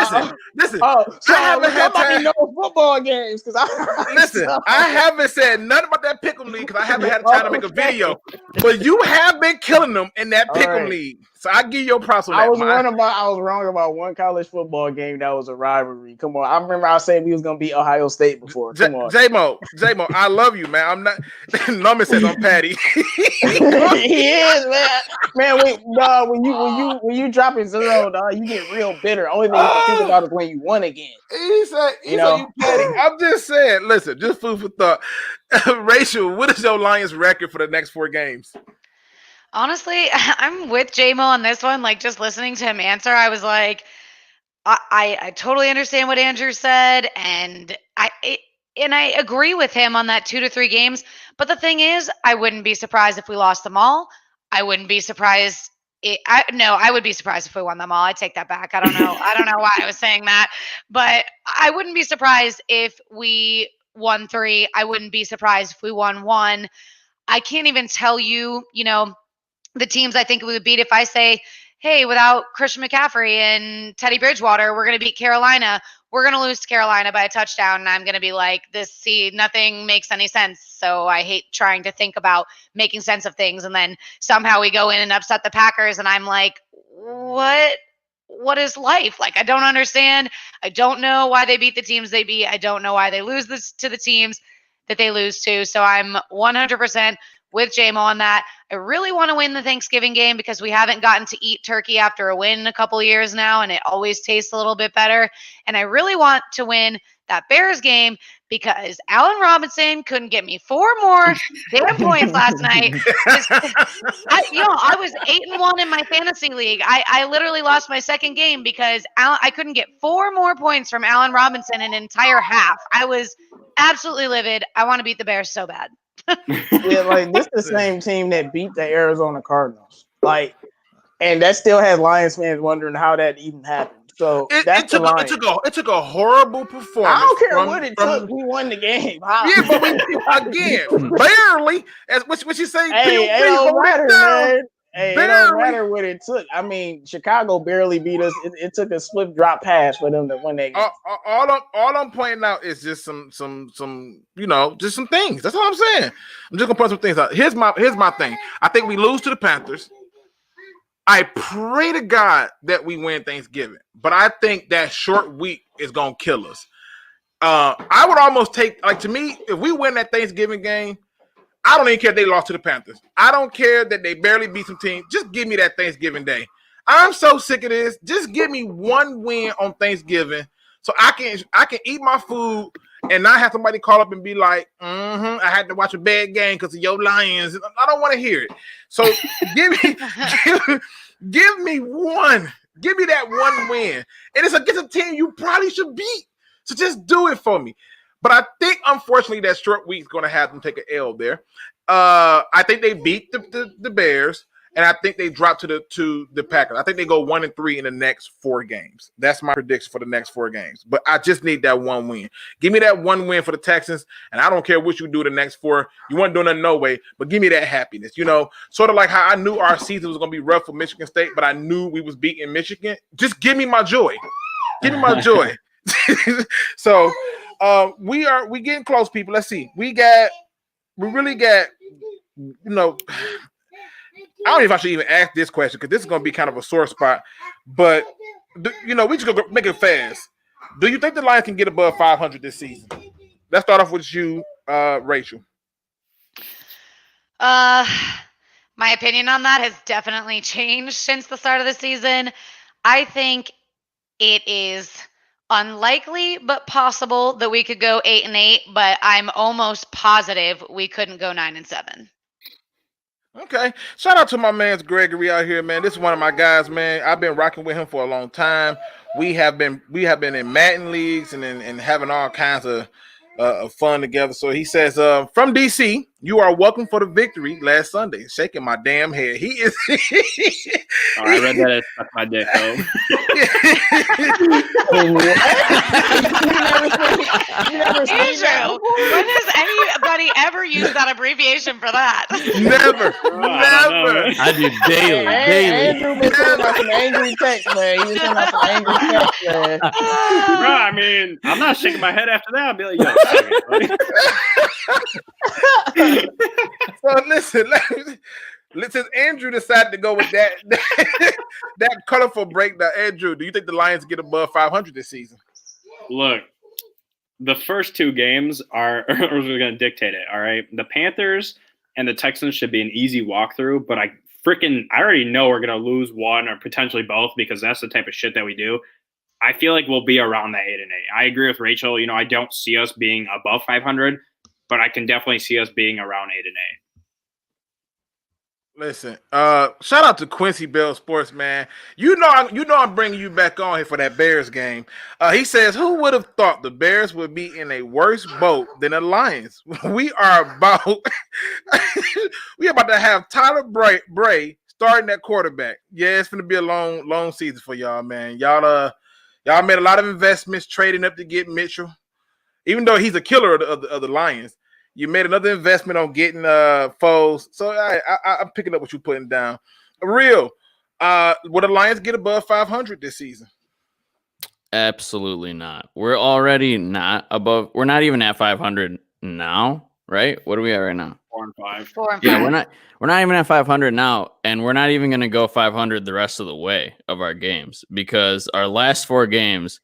listen. I haven't had time. No football games because I haven't said nothing about that Pick'em League because I haven't had time to make a video. But you have been killing them in that Pick'em League. So I give you your props on that. I was wrong about one college football game that was a rivalry. Come on, I remember I said we was gonna beat Ohio State before. Come on, J-Mo, I love you, man. I'm not. Norman says I'm Patty. He is, man. When you dropping 0, dog, you get real bitter. Only thing you can think about is when you won again. He said you Patty. I'm just saying. Listen, just food for thought. Rachel, what is your Lions record for the next 4 games? Honestly, I'm with J-Mo on this one. Like, just listening to him answer, I was like, I totally understand what Andrew said, and I agree with him on that 2 to 3 games. But the thing is, I wouldn't be surprised if we lost them all. I wouldn't be surprised. I would be surprised if we won them all. I take that back. I don't know why I was saying that, but I wouldn't be surprised if we won 3. I wouldn't be surprised if we won 1. I can't even tell you, the teams I think we would beat if I say, hey, without Christian McCaffrey and Teddy Bridgewater, we're going to beat Carolina. we're going to lose to Carolina by a touchdown, and I'm going to be like, nothing makes any sense. So I hate trying to think about making sense of things. And then somehow we go in and upset the Packers, and I'm like, what is life? Like, I don't understand. I don't know why they beat the teams they beat. I don't know why they lose this to the teams that they lose to. So I'm 100% with JMO on that. I really want to win the Thanksgiving game because we haven't gotten to eat turkey after a win in a couple of years now, and it always tastes a little bit better. And I really want to win that Bears game because Allen Robinson couldn't get me 4 more damn points last night. I was 8-1 in my fantasy league. I literally lost my second game because I couldn't get 4 more points from Allen Robinson in an entire half. I was absolutely livid. I want to beat the Bears so bad. Yeah, like this is the same team that beat the Arizona Cardinals. Like, and that still has Lions fans wondering how that even happened. So it took a horrible performance. I don't care what it took. We won the game. Yeah, but again, barely. What you say? Hey, it don't matter, man. Hey, it don't matter what it took. I mean, Chicago barely beat us. It took a swift drop pass for them to win that game. All I'm pointing out is just some just some things. That's all I'm saying. I'm just gonna point some things out. Here's my thing. I think we lose to the Panthers. I pray to God that we win Thanksgiving, but I think that short week is gonna kill us. I would almost take, like, to me, if we win that Thanksgiving game, I don't even care if they lost to the Panthers. I don't care that they barely beat some team. Just give me that Thanksgiving day. I'm so sick of this. Just give me one win on Thanksgiving so I can eat my food and not have somebody call up and be like, I had to watch a bad game because of your Lions. I don't want to hear it. So give me one. Give me that one win. And it's against a team you probably should beat. So just do it for me. But I think, unfortunately, that short week is going to have them take an L there. I think they beat the Bears, and I think they drop to the Packers. I think they go 1-3 in the next 4 games. That's my prediction for the next 4 games. But I just need that one win. Give me that one win for the Texans, and I don't care what you do the next 4. You weren't doing nothing no way, but give me that happiness. Sort of like how I knew our season was going to be rough for Michigan State, but I knew we was beating Michigan. Just give me my joy. Give me my joy. So we getting close, people. Let's see. We really got, I don't know if I should even ask this question because this is going to be kind of a sore spot, but we just go make it fast. Do you think the Lions can get above 500 this season? Let's start off with you, Rachel. My opinion on that has definitely changed since the start of the season. I think it is unlikely but possible that we could go 8-8, but I'm almost positive we couldn't go 9-7. Okay. Shout out to my man's Gregory out here, man. This is one of my guys, man. I've been rocking with him for a long time. We have been in Madden leagues and having all kinds of fun together. So he says, from DC, you are welcome for the victory last Sunday. Shaking my damn head. He is. I read that as suck my dick, though. Andrew, when has anybody ever used that abbreviation for that? Never. I do daily. Andrew been sending out some angry text, man. He was sending out some angry text, man. Bro, I mean, I'm not shaking my head after that. I'll be like, yo, So listen, Andrew decided to go with that colorful breakdown. Andrew, do you think the Lions get above 500 this season? Look, the first 2 games are going to dictate it, all right? The Panthers and the Texans should be an easy walkthrough, but I already know we're going to lose one or potentially both because that's the type of shit that we do. I feel like we'll be around that 8-8. I agree with Rachel. I don't see us being above 500, but I can definitely see us being around 8-8. Listen, shout out to Quincy Bell Sports, man. I'm bringing you back on here for that Bears game. He says, who would have thought the Bears would be in a worse boat than the Lions? We are about to have Tyler Bray starting at quarterback. Yeah, it's going to be a long season for y'all, man. Y'all made a lot of investments trading up to get Mitchell, even though he's a killer of the Lions. You made another investment on getting Foles. So I'm picking up what you're putting down. Real, will the Lions get above 500 this season? Absolutely not. We're already not above. We're not even at 500 now, right? What are we at right now? 4 and 5. 4 and 5. Yeah, we're not even at 500 now, and we're not even going to go 500 the rest of the way of our games because our last 4 games,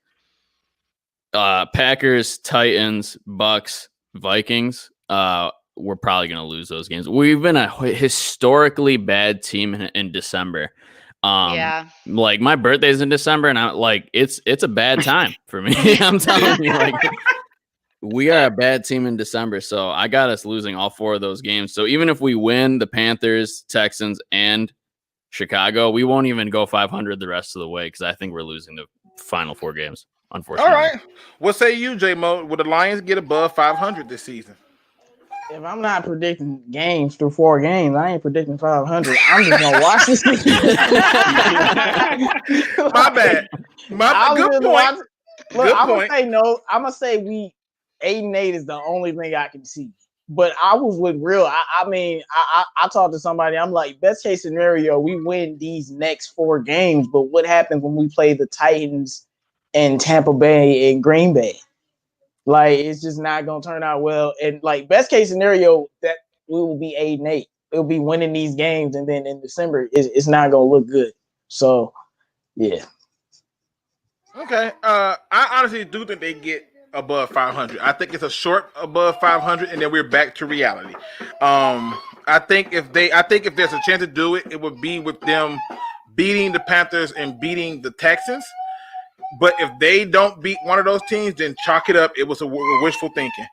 Packers, Titans, Bucks, Vikings, we're probably going to lose those games. We've been a historically bad team in December. Like my birthday's in December, and I'm like, it's a bad time for me. I'm telling you, like, we are a bad team in December, so I got us losing all 4 of those games. So even if we win the Panthers, Texans, and Chicago, we won't even go 500 the rest of the way because I think we're losing the final 4 games, unfortunately. All right. What say you, J-Mo? Will the Lions get above 500 this season? If I'm not predicting games through 4 games, I ain't predicting 500. I'm just gonna watch this. My bad. Good point. Look, I'm gonna say no. I'm gonna say 8-8 is the only thing I can see. But I was with real. I talked to somebody. I'm like, best case scenario, we win these next 4 games. But what happens when we play the Titans and Tampa Bay and Green Bay? Like, it's just not gonna turn out well. And like, best case scenario, that we will be 8-8. It'll be winning these games, and then in December, it's not gonna look good. So, yeah. Okay. I honestly do think they get above 500. I think it's a short above 500, and then we're back to reality. I think if there's a chance to do it, it would be with them beating the Panthers and beating the Texans. But if they don't beat one of those teams, then chalk it up. It was a wishful thinking.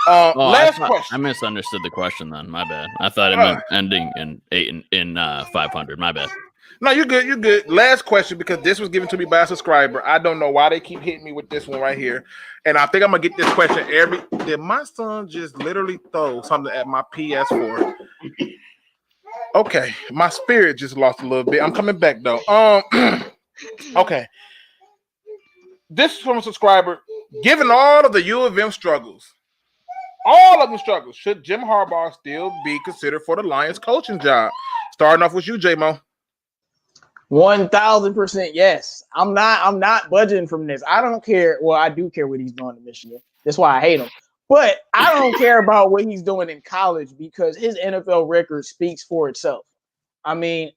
Last question. I misunderstood the question then. My bad. I thought it meant ending in 500. My bad. No, you're good. You're good. Last question, because this was given to me by a subscriber. I don't know why they keep hitting me with this one right here. And I think I'm going to get this question did my son just literally throw something at my PS4? Okay. My spirit just lost a little bit. I'm coming back, though. Okay. This is from a subscriber. Given all of the U of M struggles, should Jim Harbaugh still be considered for the Lions coaching job? Starting off with you, J-Mo. 1,000% yes. I'm not budging from this. I don't care. Well, I do care what he's doing in Michigan. That's why I hate him. But I don't care about what he's doing in college because his NFL record speaks for itself. I mean,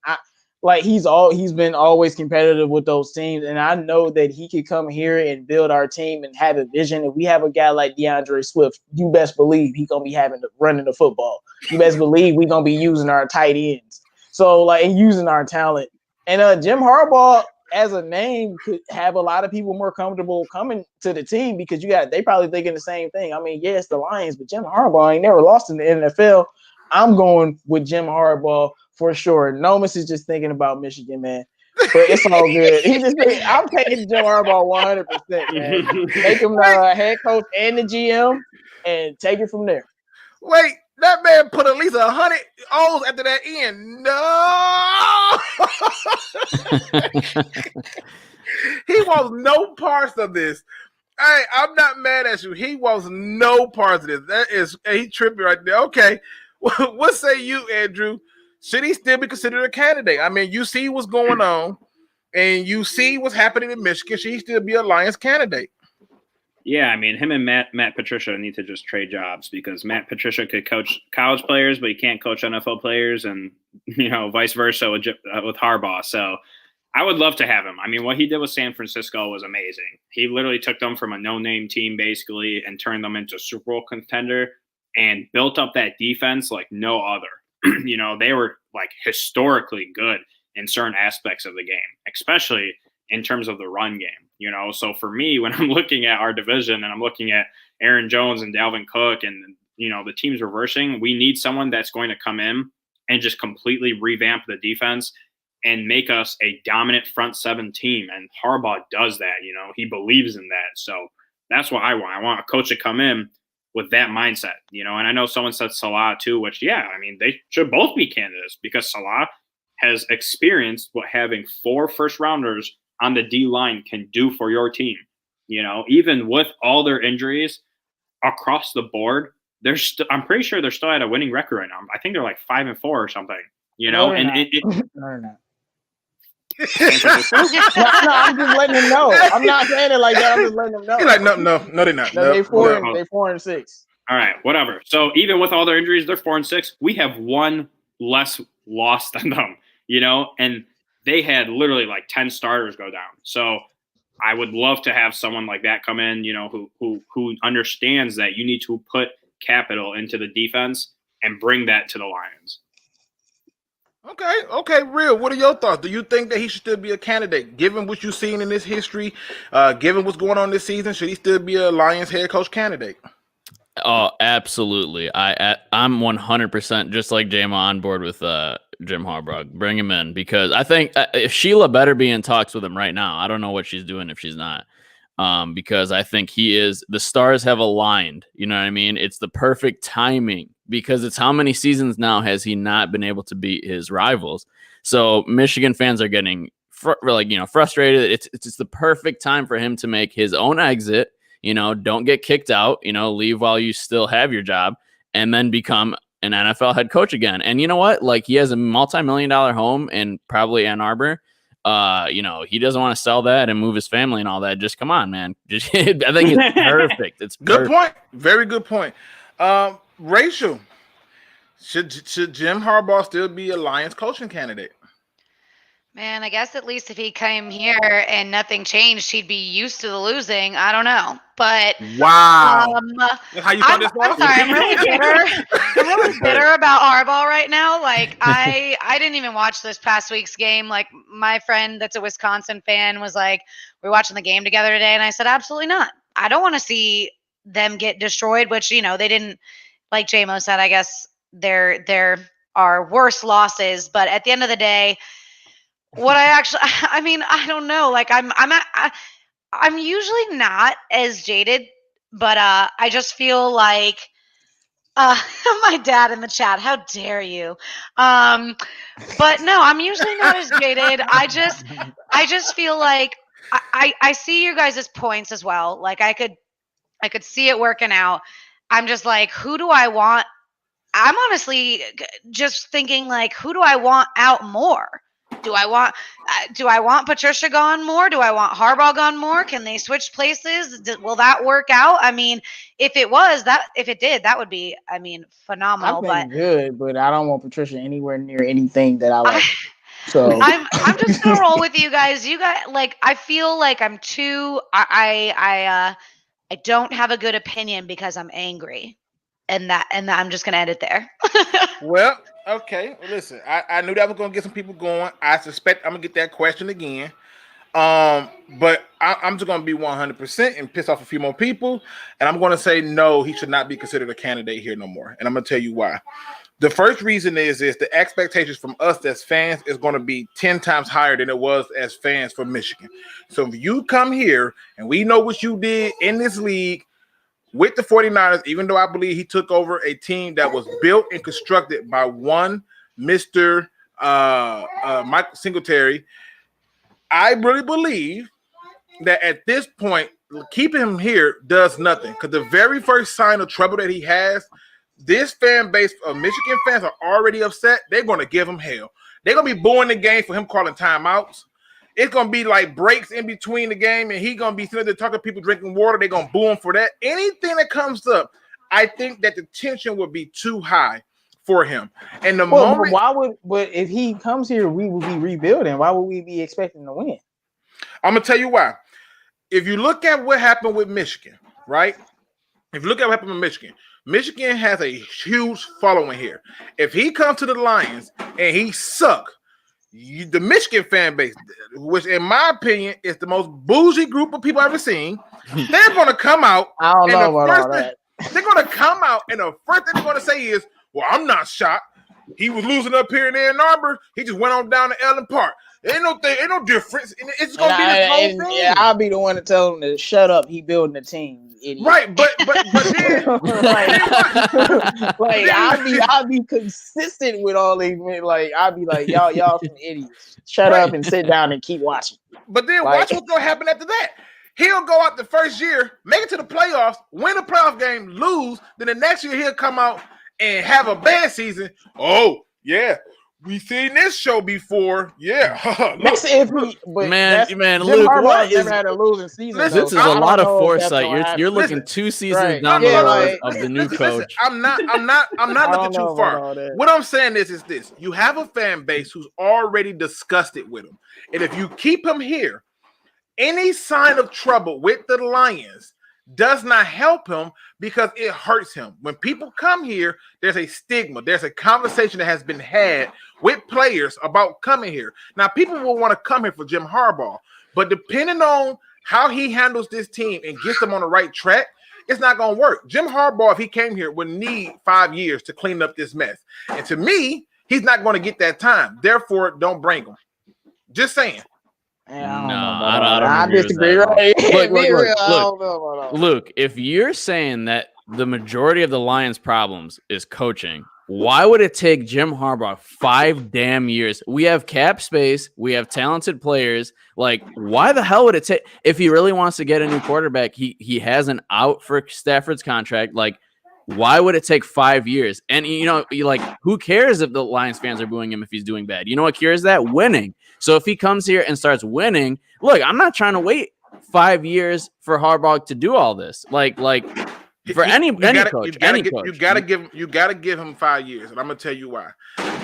he's been always competitive with those teams, and I know that he could come here and build our team and have a vision. If we have a guy like DeAndre Swift, you best believe he's gonna be running the football. You best believe we're gonna be using our tight ends. So and using our talent. And Jim Harbaugh as a name could have a lot of people more comfortable coming to the team because they probably thinking the same thing. I mean, yes, the Lions, but Jim Harbaugh ain't never lost in the NFL. I'm going with Jim Harbaugh for sure. Nomus is just thinking about Michigan, man. But it's all good. I'm taking Jim Harbaugh 100%, man. Make him the head coach and the GM and take it from there. Wait, that man put at least 100 O's after that end. No! He wants no parts of this. Hey, I'm not mad at you. He wants no parts of this. He tripping right there. Okay. What say you, Andrew? Should he still be considered a candidate? I mean, you see what's going on, and you see what's happening in Michigan. Should he still be a Lions candidate? Yeah, I mean, him and Matt Patricia need to just trade jobs because Matt Patricia could coach college players, but he can't coach NFL players, and vice versa with Harbaugh. So I would love to have him. I mean, what he did with San Francisco was amazing. He literally took them from a no-name team basically and turned them into a Super Bowl contender and built up that defense like no other. They were like historically good in certain aspects of the game, especially in terms of the run game. So for me, when I'm looking at our division and I'm looking at Aaron Jones and Dalvin Cook and, the team's reversing, we need someone that's going to come in and just completely revamp the defense and make us a dominant front 7 team. And Harbaugh does that, he believes in that. So that's what I want. I want a coach to come in with that mindset, and I know someone said Salah too, which, yeah, I mean, they should both be candidates because Salah has experienced what having 4 first-rounders on the D-line can do for your team. Even with all their injuries across the board, I'm pretty sure they're still at a winning record right now. I think they're like 5-4 or something, No, and no, No, I'm just letting him know. I'm not saying it like that. I'm just letting him know. He's like, no, they're not. No, they 4-6. All right, whatever. So even with all their injuries, they're 4-6. We have one less loss than them, and they had literally like 10 starters go down. So I would love to have someone like that come in, who understands that you need to put capital into the defense and bring that to the Lions. Okay, Real. What are your thoughts? Do you think that he should still be a candidate, given what you've seen in this history, given what's going on this season? Should he still be a Lions head coach candidate? Oh, absolutely. I'm 100% just like Jama on board with Jim Harbaugh. Bring him in because I think if Sheila better be in talks with him right now. I don't know what she's doing if she's not. Because I think the stars have aligned. You know what I mean? It's the perfect timing because it's how many seasons now has he not been able to beat his rivals? So Michigan fans are getting frustrated. It's the perfect time for him to make his own exit. Don't get kicked out, leave while you still have your job and then become an NFL head coach again. And you know what? Like he has a multi-million-dollar home in probably Ann Arbor. He doesn't want to sell that and move his family and all that. Just come on, man. I think it's perfect. It's good point. Very good point. Rachel, should Jim Harbaugh still be a Lions coaching candidate? Man, I guess at least if he came here and nothing changed, he'd be used to the losing. I don't know. But wow. How you thought this was? I'm sorry, I'm really bitter. I'm really bitter about Harbaugh right now. Like I didn't even watch this past week's game. Like my friend that's a Wisconsin fan was like, we're watching the game together today, and I said, absolutely not. I don't want to see them get destroyed, which they didn't, like JMO said, I guess there are worse losses, but at the end of the day, I don't know. Like I'm usually not as jaded, but I just feel like my dad in the chat, how dare you? But no, I'm usually not as jaded. I just feel like I see you guys' points as well. Like I could see it working out. I'm just like, who do I want? I'm honestly just thinking like, who do I want out more? Do I want Patricia gone more? Do I want Harbaugh gone more? Can they switch places? Will that work out? I mean, if it did, that would be, phenomenal. I think good, but I don't want Patricia anywhere near anything that I like. So I'm just gonna roll with you guys. You guys, like, I feel like I'm too. I don't have a good opinion because I'm angry, and that I'm just gonna end it there. Well. Okay, well, listen, I knew that was going to get some people going. I suspect I'm going to get that question again. But I'm just going to be 100% and piss off a few more people. And I'm going to say, no, he should not be considered a candidate here no more. And I'm going to tell you why. The first reason is the expectations from us as fans is going to be 10 times higher than it was as fans for Michigan. So if you come here and we know what you did in this league, with the 49ers, even though I believe he took over a team that was built and constructed by one Mr. Michael Singletary, I really believe that at this point, keeping him here does nothing. Because the very first sign of trouble that he has, this fan base of Michigan fans are already upset. They're going to give him hell. They're going to be booing the game for him calling timeouts. It's going to be like breaks in between the game, and he's going to be sitting there talking to people drinking water. They're going to boo him for that. Anything that comes up, I think that the tension would be too high for him. And but if he comes here, we will be rebuilding. Why would we be expecting to win? I'm going to tell you why. If you look at what happened with Michigan, right? If you look at what happened with Michigan, Michigan has a huge following here. If he comes to the Lions and he sucks, the Michigan fan base, which in my opinion is the most bougie group of people I've ever seen, they're going to come out. I don't know about all that. They're going to come out, and the first thing they're going to say is, well, I'm not shocked. He was losing up here in Ann Arbor. He just went on down to Ellen Park. Ain't no difference. It's going to be the whole thing. Yeah, I'll be the one to tell him to shut up. He building a team. Idiot. Right, but then, I'll be consistent with all these men. Like I'll be like, y'all some idiots. Shut up and sit down and keep watching. But then watch what's gonna happen after that. He'll go out the first year, make it to the playoffs, win a playoff game, lose. Then the next year he'll come out and have a bad season. Oh yeah, We seen this show before. Yeah. That's iffy, but man, Jim Luke, Harbaugh never had a losing season. This is a lot of foresight. You're looking 2 seasons down the road of the new coach. I'm not looking too far. What I'm saying is this: you have a fan base who's already disgusted with him, and if you keep him here, any sign of trouble with the Lions does not help him because it hurts him. When people come here, there's a stigma. There's a conversation that has been had with players about coming here. Now, people will want to come here for Jim Harbaugh, but depending on how he handles this team and gets them on the right track, it's not going to work. Jim Harbaugh, if he came here, would need 5 years to clean up this mess. And to me, he's not going to get that time. Therefore, don't bring him. Just saying. I disagree. Right? Luke, if you're saying that the majority of the Lions' problems is coaching, why would it take Jim Harbaugh 5 damn years? We have cap space. We have talented players. Like, why the hell would it take? If he really wants to get a new quarterback, he has an out for Stafford's contract. Like, why would it take 5 years? And, who cares if the Lions fans are booing him if he's doing bad? You know what cures that? Winning. So if he comes here and starts winning, look, I'm not trying to wait 5 years for Harbaugh to do all this. For any coach, you gotta give him 5 years, and I'm gonna tell you why.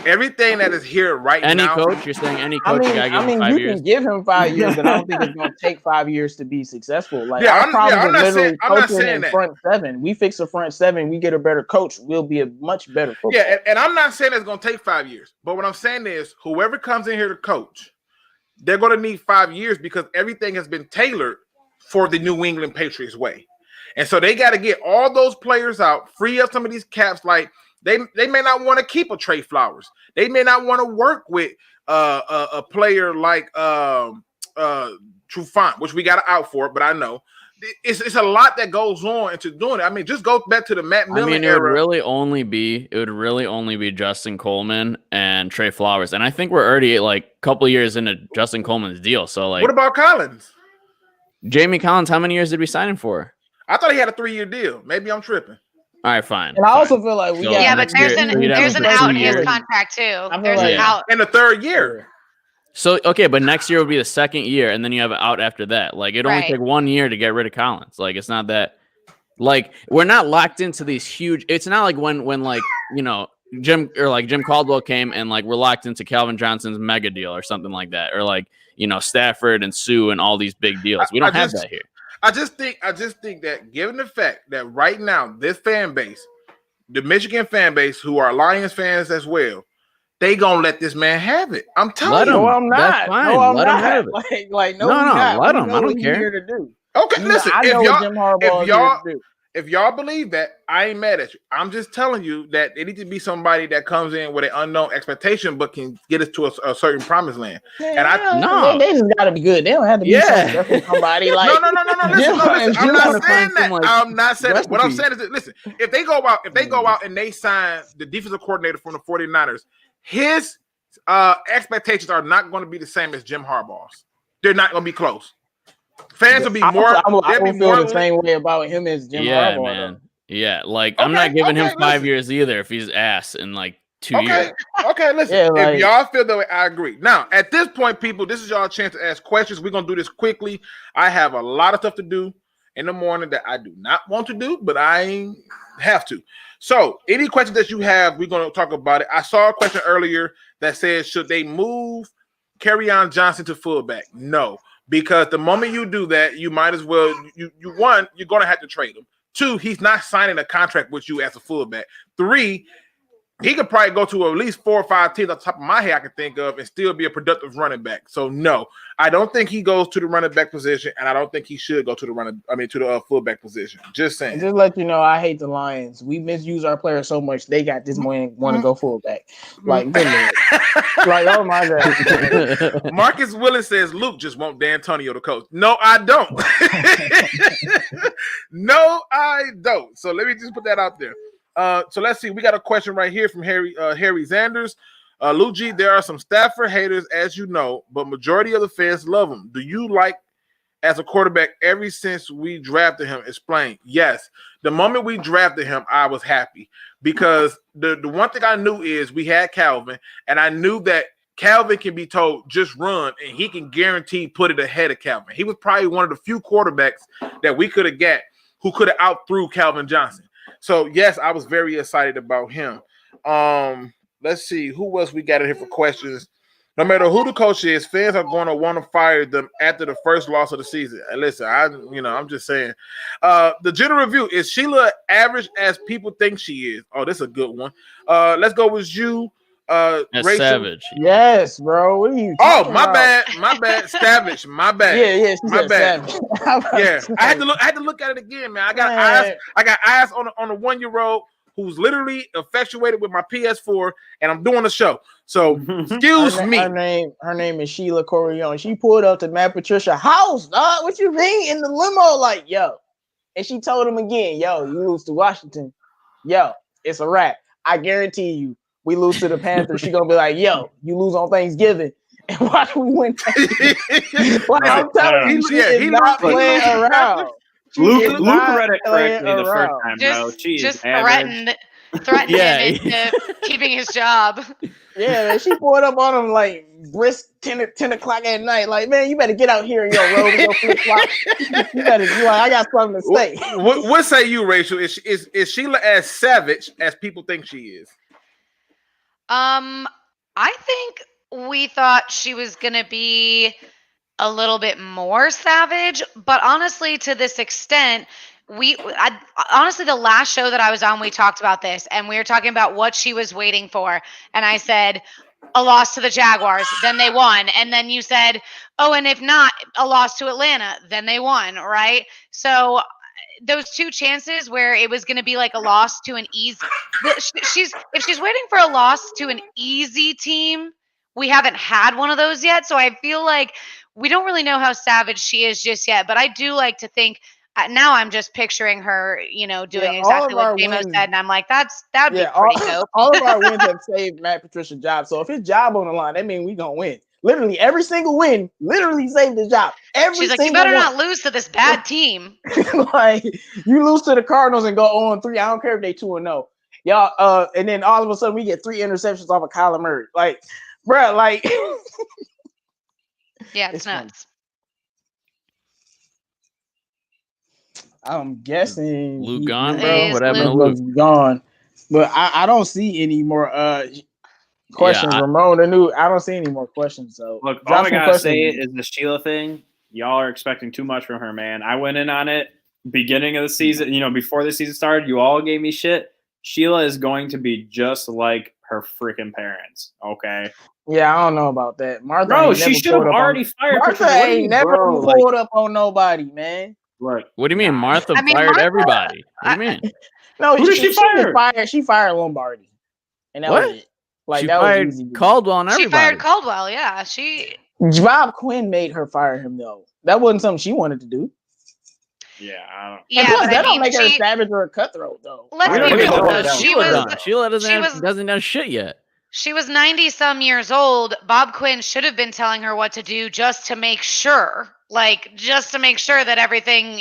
Everything that is here right now. Any coach, you're saying any coach, you gotta give him 5 years. You can give him 5 years, but I don't think it's gonna take 5 years to be successful. Our problem is literally coaching in front seven. We fix the front seven, we get a better coach, we'll be a much better coach. Yeah, and I'm not saying it's gonna take 5 years, but what I'm saying is whoever comes in here to coach, they're gonna need 5 years because everything has been tailored for the New England Patriots way. And so they got to get all those players out, free up some of these caps. Like they may not want to keep a Trey Flowers. They may not want to work with a player like Trufant, which we got to out for. But I know it's a lot that goes on into doing it. I mean, just go back to the Matt Millen era. It would really only be Justin Coleman and Trey Flowers, and I think we're already a couple of years into Justin Coleman's deal. So what about Collins? Jamie Collins, how many years did we sign him for? I thought he had a 3-year deal. Maybe I'm tripping. All right, fine. And I also feel like but there's an out in his contract too. There's an out in the 3rd year. So okay, but next year would be the 2nd year, and then you have an out after that. It only take 1 year to get rid of Collins. It's not that. We're not locked into these huge. It's not like when Jim Caldwell came and we're locked into Calvin Johnson's mega deal or something like that, or Stafford and Sue and all these big deals. We don't have that here. I just think that given the fact that right now this fan base, the Michigan fan base, who are Lions fans as well, they gonna let this man have it. I'm telling you. No, I'm not. That's fine. No, I'm let not. Him have it. No, let him. I don't care. Here to do. Okay, listen. If y'all believe that, I ain't mad at you. I'm just telling you that it needs to be somebody that comes in with an unknown expectation, but can get us to a certain promised land. Man, they just gotta be good. They don't have to be somebody like. No. Listen, I'm not saying that. I'm not saying that. What I'm saying is that, listen, if they go out and they sign the defensive coordinator from the 49ers, his expectations are not going to be the same as Jim Harbaugh's. They're not going to be close. Fans will be more. I will feel the same way about him as Jim Harbaugh. Man. Yeah, I'm not giving him 5 years either if he's ass in 2 years. Okay, listen. If y'all feel that way, I agree. Now, at this point, people, this is y'all chance to ask questions. We're gonna do this quickly. I have a lot of stuff to do in the morning that I do not want to do, but I have to. So, any questions that you have, we're gonna talk about it. I saw a question earlier that says, should they move Kerryon Johnson to fullback? No. Because the moment you do that, you might as well, you're going to have to trade him. 2, he's not signing a contract with you as a fullback. 3, he could probably go to at least 4 or 5 teams off the top of my head I can think of and still be a productive running back. So, no, I don't think he goes to the running back position, and I don't think he should go to the fullback position. Just saying. Just let you know, I hate the Lions. We misuse our players so much. They got this man want to go fullback. Good man. Oh my God. Marcus Willis says Luke just want D'Antonio to coach. No, I don't. No, I don't. So let me just put that out there. So let's see. We got a question right here from Harry Zanders. Luigi, there are some Stafford haters, as you know, but majority of the fans love him. Do you like as a quarterback ever since we drafted him. Explain. Yes, the moment we drafted him, I was happy because the one thing I knew is we had Calvin, and I knew that Calvin can be told just run, and he can guarantee put it ahead of Calvin. He was probably one of the few quarterbacks that we could have got who could have outthrew Calvin Johnson. So yes, I was very excited about him. Let's see who else we got in here for questions. No matter who the coach is, fans are going to want to fire them after the first loss of the season. And listen, I'm just saying. The general review, is Sheila average as people think she is? Oh, this is a good one. Let's go with you. Rachel. Savage. Yes, bro. What are you? My bad. Savage. My bad. Yeah. My bad. Savage. Yeah, I had to look at it again, man. I got eyes on a 1-year-old who's literally infatuated with my PS4, and I'm doing the show. So excuse me. Her name is Sheila Corione. She pulled up to Matt Patricia house, dog. What you mean in the limo? Like, yo. And she told him again, yo, you lose to Washington. Yo, it's a wrap. I guarantee you, we lose to the Panthers. She gonna be like, yo, you lose on Thanksgiving. And why we win? Like, I'm telling you, she is not playing around. Luke read it correctly the first time, bro. Just threatened him into keeping his job. Yeah, man, she pulled up on him like brisk 10 o'clock at night. Like, man, you better get out here in your robe and your flip flop. You better do. I got something to say. What say you, Rachel? Is Sheila as savage as people think she is? I think we thought she was gonna be a little bit more savage, but honestly, to this extent, honestly, the last show that I was on, we talked about this, and we were talking about what she was waiting for, and I said a loss to the Jaguars, then they won, and then you said, oh, and if not, a loss to Atlanta, then they won, right? So those two chances where it was going to be like a loss to an easy, if she's waiting for a loss to an easy team, we haven't had one of those yet, so I feel like we don't really know how savage she is just yet, but I do like to think now I'm just picturing her, doing exactly what Damo said, and I'm like, that'd be pretty dope. All of our wins have saved Matt Patricia's job. So if his job on the line, that means we gonna win. Literally every single win, literally saved his job. She's like, you better not lose to this bad team. Like, you lose to the Cardinals and go 0-3. I don't care if they 2-0. Y'all, and then all of a sudden we get 3 interceptions off of Kyler Murray. Like, bro, like. Yeah, it's nuts. I'm guessing Luke gone, bro. What happened to Luke? Gone, but I don't see any more questions. Ramon, I don't see any more questions. So look, all I gotta say is the Sheila thing. Y'all are expecting too much from her, man. I went in on it beginning of the season. Before the season started, you all gave me shit. Sheila is going to be just like her freaking parents. Okay. Yeah, I don't know about that. Martha, bro, she should have already fired. Martha ain't never pulled up on nobody, man. Right. What do you mean, Martha fired everybody? What do you mean? No, who did she fire? She fired Lombardi, and that was it. Like, she that fired was easy. Caldwell and everybody. She fired Caldwell. Yeah, Bob Quinn made her fire him though. That wasn't something she wanted to do. Yeah, I don't. Yeah, plus, that don't make her a savage or a cutthroat though. Let's be real though. Sheila doesn't done shit yet. She was 90-some years old. Bob Quinn should have been telling her what to do just to make sure. Just to make sure that everything,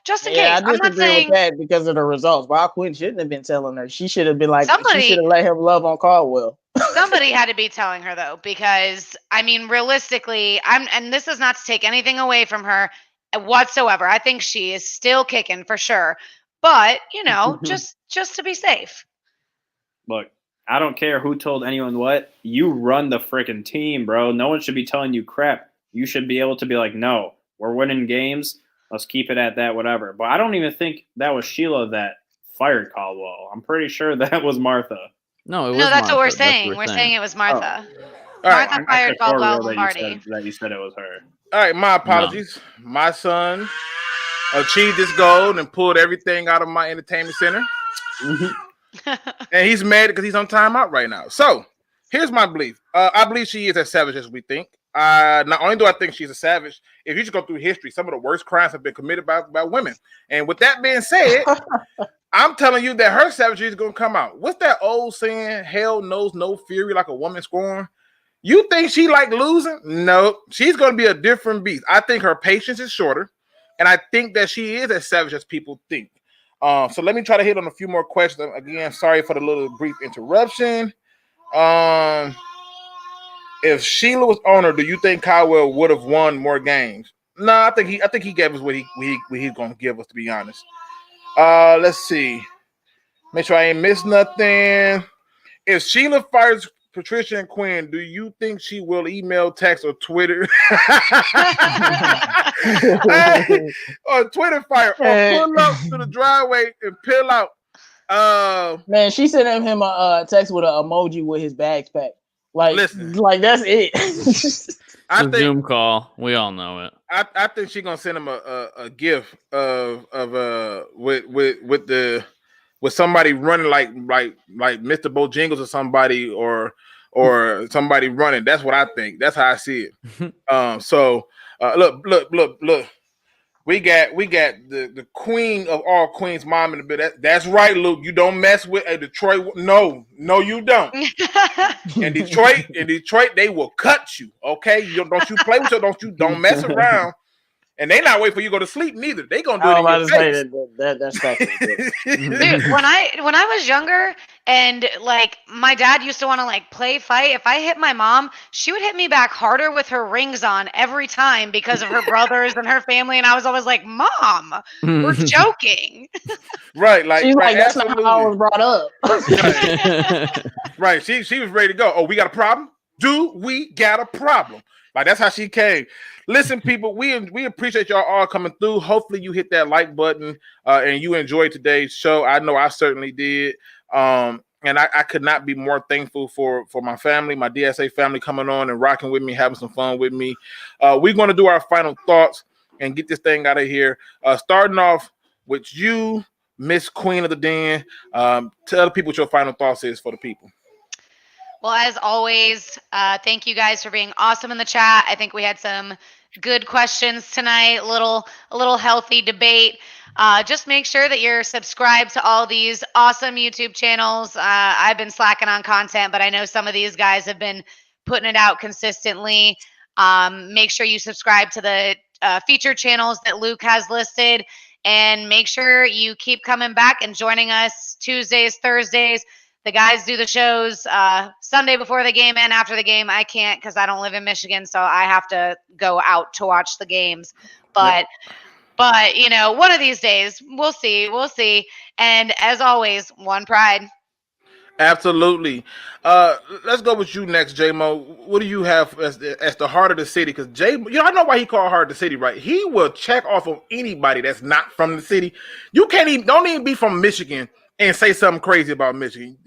just in case. I disagree with that because of the results. Bob Quinn shouldn't have been telling her. She should have been like, she should have let him love on Caldwell. Somebody had to be telling her, though, because, realistically, and this is not to take anything away from her whatsoever. I think she is still kicking for sure. But, just to be safe. Look, I don't care who told anyone what. You run the freaking team, bro. No one should be telling you crap. You should be able to be like, no, we're winning games. Let's keep it at that, whatever. But I don't even think that was Sheila that fired Caldwell. I'm pretty sure that was Martha. No, that's Martha. What we're saying. We're saying it was Martha. Oh. Martha fired Caldwell Lombardi. That you said it was her. All right, my apologies. No. My son achieved this goal and pulled everything out of my entertainment center. And he's mad because he's on timeout right now. So here's my belief. I believe she is as savage as we think. Not only do I think she's a savage, if you just go through history, some of the worst crimes have been committed by women. And with that being said, I'm telling you that her savagery is going to come out. What's that old saying? Hell knows no fury like a woman scorned. You think she like losing? No, she's going to be a different beast. I think her patience is shorter, and I think that she is as savage as people think. So let me try to hit on a few more questions. Again, sorry for the little brief interruption. If Sheila was on her, do you think Caldwell would have won more games? No, I think he gave us what he's going to give us, to be honest. Let's see. Make sure I ain't missed nothing. If Sheila fires Patricia and Quin, do you think she will email, text, or Twitter? Or Twitter fire, or pull up to the driveway and peel out. Man, she sent him a text with an emoji with his bags packed. Like, listen, like that's it. I think Zoom call. We all know it. I think she's gonna send him a gift of with somebody running like Mr. Bojangles or somebody or somebody running. That's what I think. That's how I see it. So look. We got the queen of all queens, mom in the bed. That's right, Luke. You don't mess with a Detroit. No, you don't. In Detroit, they will cut you. Okay, don't you play with her. Don't mess around. And they not wait for you to go to sleep neither. They gonna do it in your face. That's factual. Dude, when I was younger and like my dad used to want to like play fight, if I hit my mom, she would hit me back harder with her rings on every time because of her brothers and her family. And I was always like, Mom, we're joking. Right, like she's right, like, that's absolutely not how I was brought up. Right. She was ready to go. Oh, we got a problem? Do we got a problem? Like that's how she came. Listen, people, we appreciate y'all all coming through. Hopefully you hit that like button and you enjoyed today's show. I know I certainly did. And I could not be more thankful for my family, my DSA family coming on and rocking with me, having some fun with me. We're going to do our final thoughts and get this thing out of here. Starting off with you, Miss Queen of the Den. Tell the people what your final thoughts is for the people. Well, as always, thank you guys for being awesome in the chat. I think we had some good questions tonight, a little healthy debate. Just make sure that you're subscribed to all these awesome YouTube channels. I've been slacking on content, but I know some of these guys have been putting it out consistently. Make sure you subscribe to the feature channels that Luke has listed, and make sure you keep coming back and joining us Tuesdays, Thursdays. The guys do the shows Sunday before the game and after the game. I can't because I don't live in Michigan, so I have to go out to watch the games. But you know, one of these days, we'll see. And as always, one pride. Absolutely. Let's go with you next, J-Mo. What do you have as the heart of the city? Because I know why he called heart of the city, right? He will check off on anybody that's not from the city. You don't even be from Michigan and say something crazy about Michigan.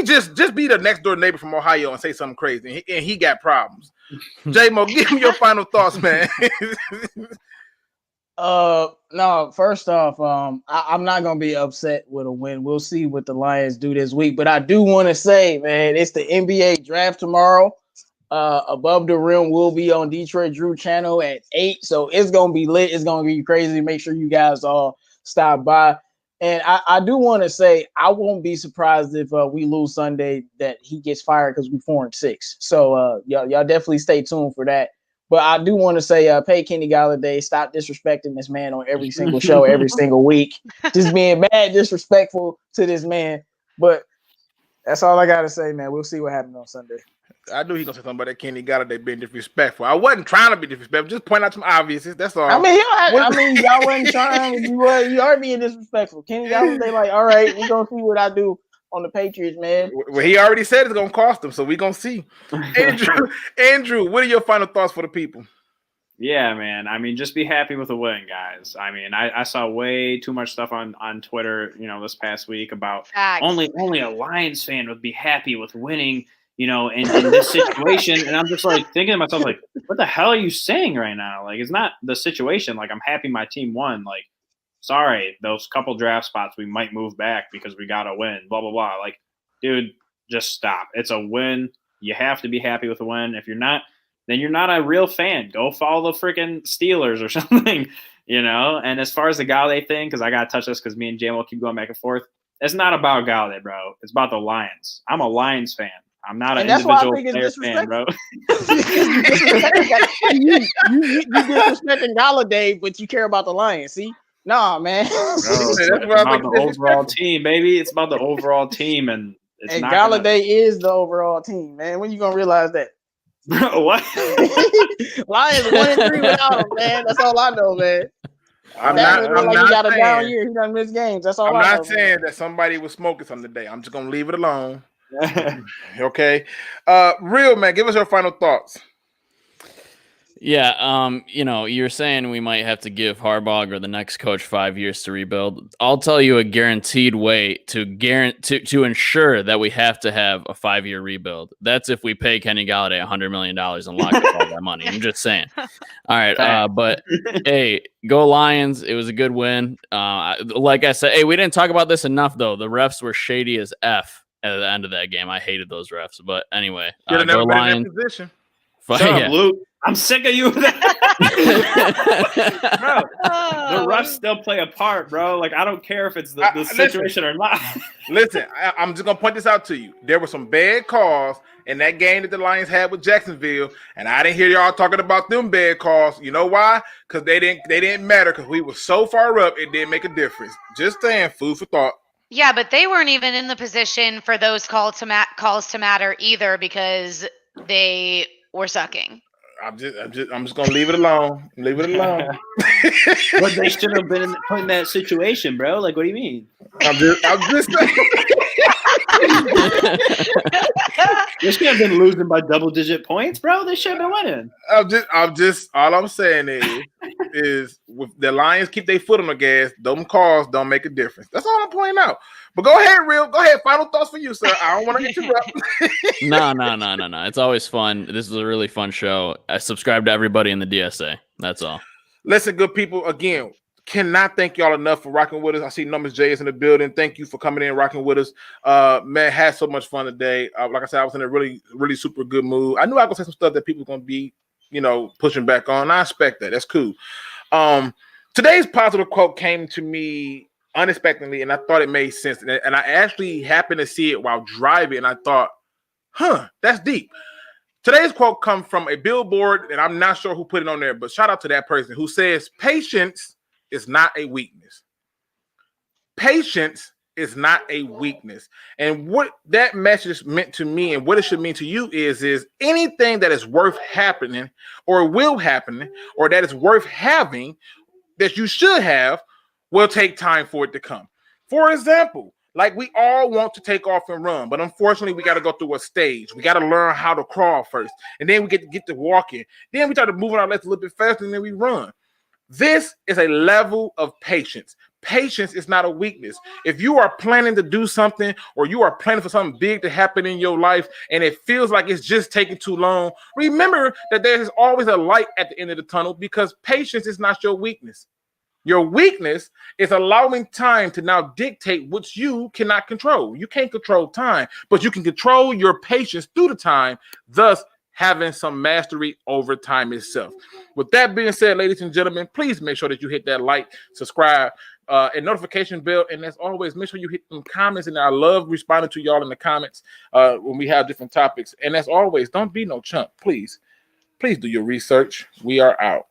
Just be the next door neighbor from Ohio and say something crazy, and he got problems. J-Mo, give me your final thoughts, man. No, first off, I'm not gonna be upset with a win. We'll see what the Lions do this week, but I do want to say, man, it's the NBA draft tomorrow. Above the Rim will be on Detroit Drew channel at 8, so it's gonna be lit. It's gonna be crazy. Make sure you guys all stop by. And I do want to say I won't be surprised if we lose Sunday that he gets fired because we're 4-6. So y'all definitely stay tuned for that. But I do want to say pay Kenny Golladay. Stop disrespecting this man on every single show, every single week. Just being mad disrespectful to this man. But that's all I got to say, man. We'll see what happens on Sunday. I knew he gonna say something about that Kenny Golladay being disrespectful. I wasn't trying to be disrespectful, just point out some obviouses. That's all. I mean, y'all wasn't trying. You are being disrespectful. Kenny Golladay, like, all right, we're gonna see what I do on the Patriots, man. Well, he already said it's gonna cost him, so we're gonna see. Andrew, what are your final thoughts for the people? Yeah, man. I mean, just be happy with the win, guys. I mean, I saw way too much stuff on Twitter, this past week about only a Lions fan would be happy with winning. In this situation. And I'm just like thinking to myself, like, what the hell are you saying right now? Like, it's not the situation. Like, I'm happy my team won. Like, sorry, those couple draft spots, we might move back because we got to win, blah, blah, blah. Like, dude, just stop. It's a win. You have to be happy with the win. If you're not, then you're not a real fan. Go follow the freaking Steelers or something, And as far as the Golladay thing, because I got to touch this because me and Jam will keep going back and forth. It's not about Golladay, bro. It's about the Lions. I'm a Lions fan. I'm not an and that's why I individual think it's player fan, bro. you disrespecting Golladay, but you care about the Lions. See, nah, man. Bro, it's about the overall team, baby. It's about the overall team, and Golladay is the overall team, man. When you gonna realize that? Bro, what? Lions 1-3 without him, man. That's all I know, man. I'm not he got a down year. He done missed games. That's all I know. I'm not saying that somebody was smoking something today. I'm just gonna leave it alone. Okay. Real man, give us your final thoughts. Yeah, you're saying we might have to give Harbaugh or the next coach 5 years to rebuild. I'll tell you a guaranteed way to ensure that we have to have a 5-year rebuild. That's if we pay Kenny Golladay $100 million and lock up all that money. I'm just saying. All right, but hey, go Lions! It was a good win. Like I said, hey, we didn't talk about this enough though. The refs were shady as F at the end of that game. I hated those refs, but anyway, go Lions. Shut up, Luke. I'm sick of you. Bro, the refs still play a part, bro. Like, I don't care if it's the situation or not. Listen, I'm just going to point this out to you. There were some bad calls in that game that the Lions had with Jacksonville, and I didn't hear y'all talking about them bad calls. You know why? Because they didn't matter because we were so far up, it didn't make a difference. Just saying, food for thought. Yeah, but they weren't even in the position for those calls to matter either because they were sucking. I'm just gonna leave it alone. Leave it alone. But they should have been put in that situation, bro. Like, what do you mean? I'm just saying. They should have been losing by double-digit points, bro. They should have been winning. I'm just. All I'm saying is, with the Lions keep their foot on the gas, them calls don't make a difference. That's all I'm pointing out. But go ahead, Real. Go ahead. Final thoughts for you, sir. I don't want to interrupt. No. It's always fun. This is a really fun show. I subscribe to everybody in the DSA. That's all. Listen, good people. Again, cannot thank y'all enough for rocking with us. I see Numbers J is in the building. Thank you for coming in and rocking with us. Man, had so much fun today. Like I said, I was in a really, really super good mood. I knew I was going to say some stuff that people were going to be, pushing back on. I expect that. That's cool. Today's positive quote came to me unexpectedly, and I thought it made sense. And I actually happened to see it while driving, and I thought, that's deep. Today's quote comes from a billboard, and I'm not sure who put it on there, but shout out to that person who says, patience is not a weakness. Patience is not a weakness. And what that message meant to me and what it should mean to you is anything that is worth happening or will happen or that is worth having that you should have will take time for it to come. For example, like we all want to take off and run, but unfortunately we got to go through a stage. We got to learn how to crawl first, and then we get to walking. Then we start to move our legs a little bit faster, and then we run. This is a level of patience. Patience is not a weakness. If you are planning to do something or you are planning for something big to happen in your life and it feels like it's just taking too long, remember that there is always a light at the end of the tunnel because patience is not your weakness. Your weakness is allowing time to now dictate what you cannot control. You can't control time, but you can control your patience through the time, thus having some mastery over time itself. With that being said, ladies and gentlemen, please make sure that you hit that like, subscribe, and notification bell. And as always, make sure you hit them comments. And I love responding to y'all in the comments when we have different topics. And as always, don't be no chump. Please do your research. We are out.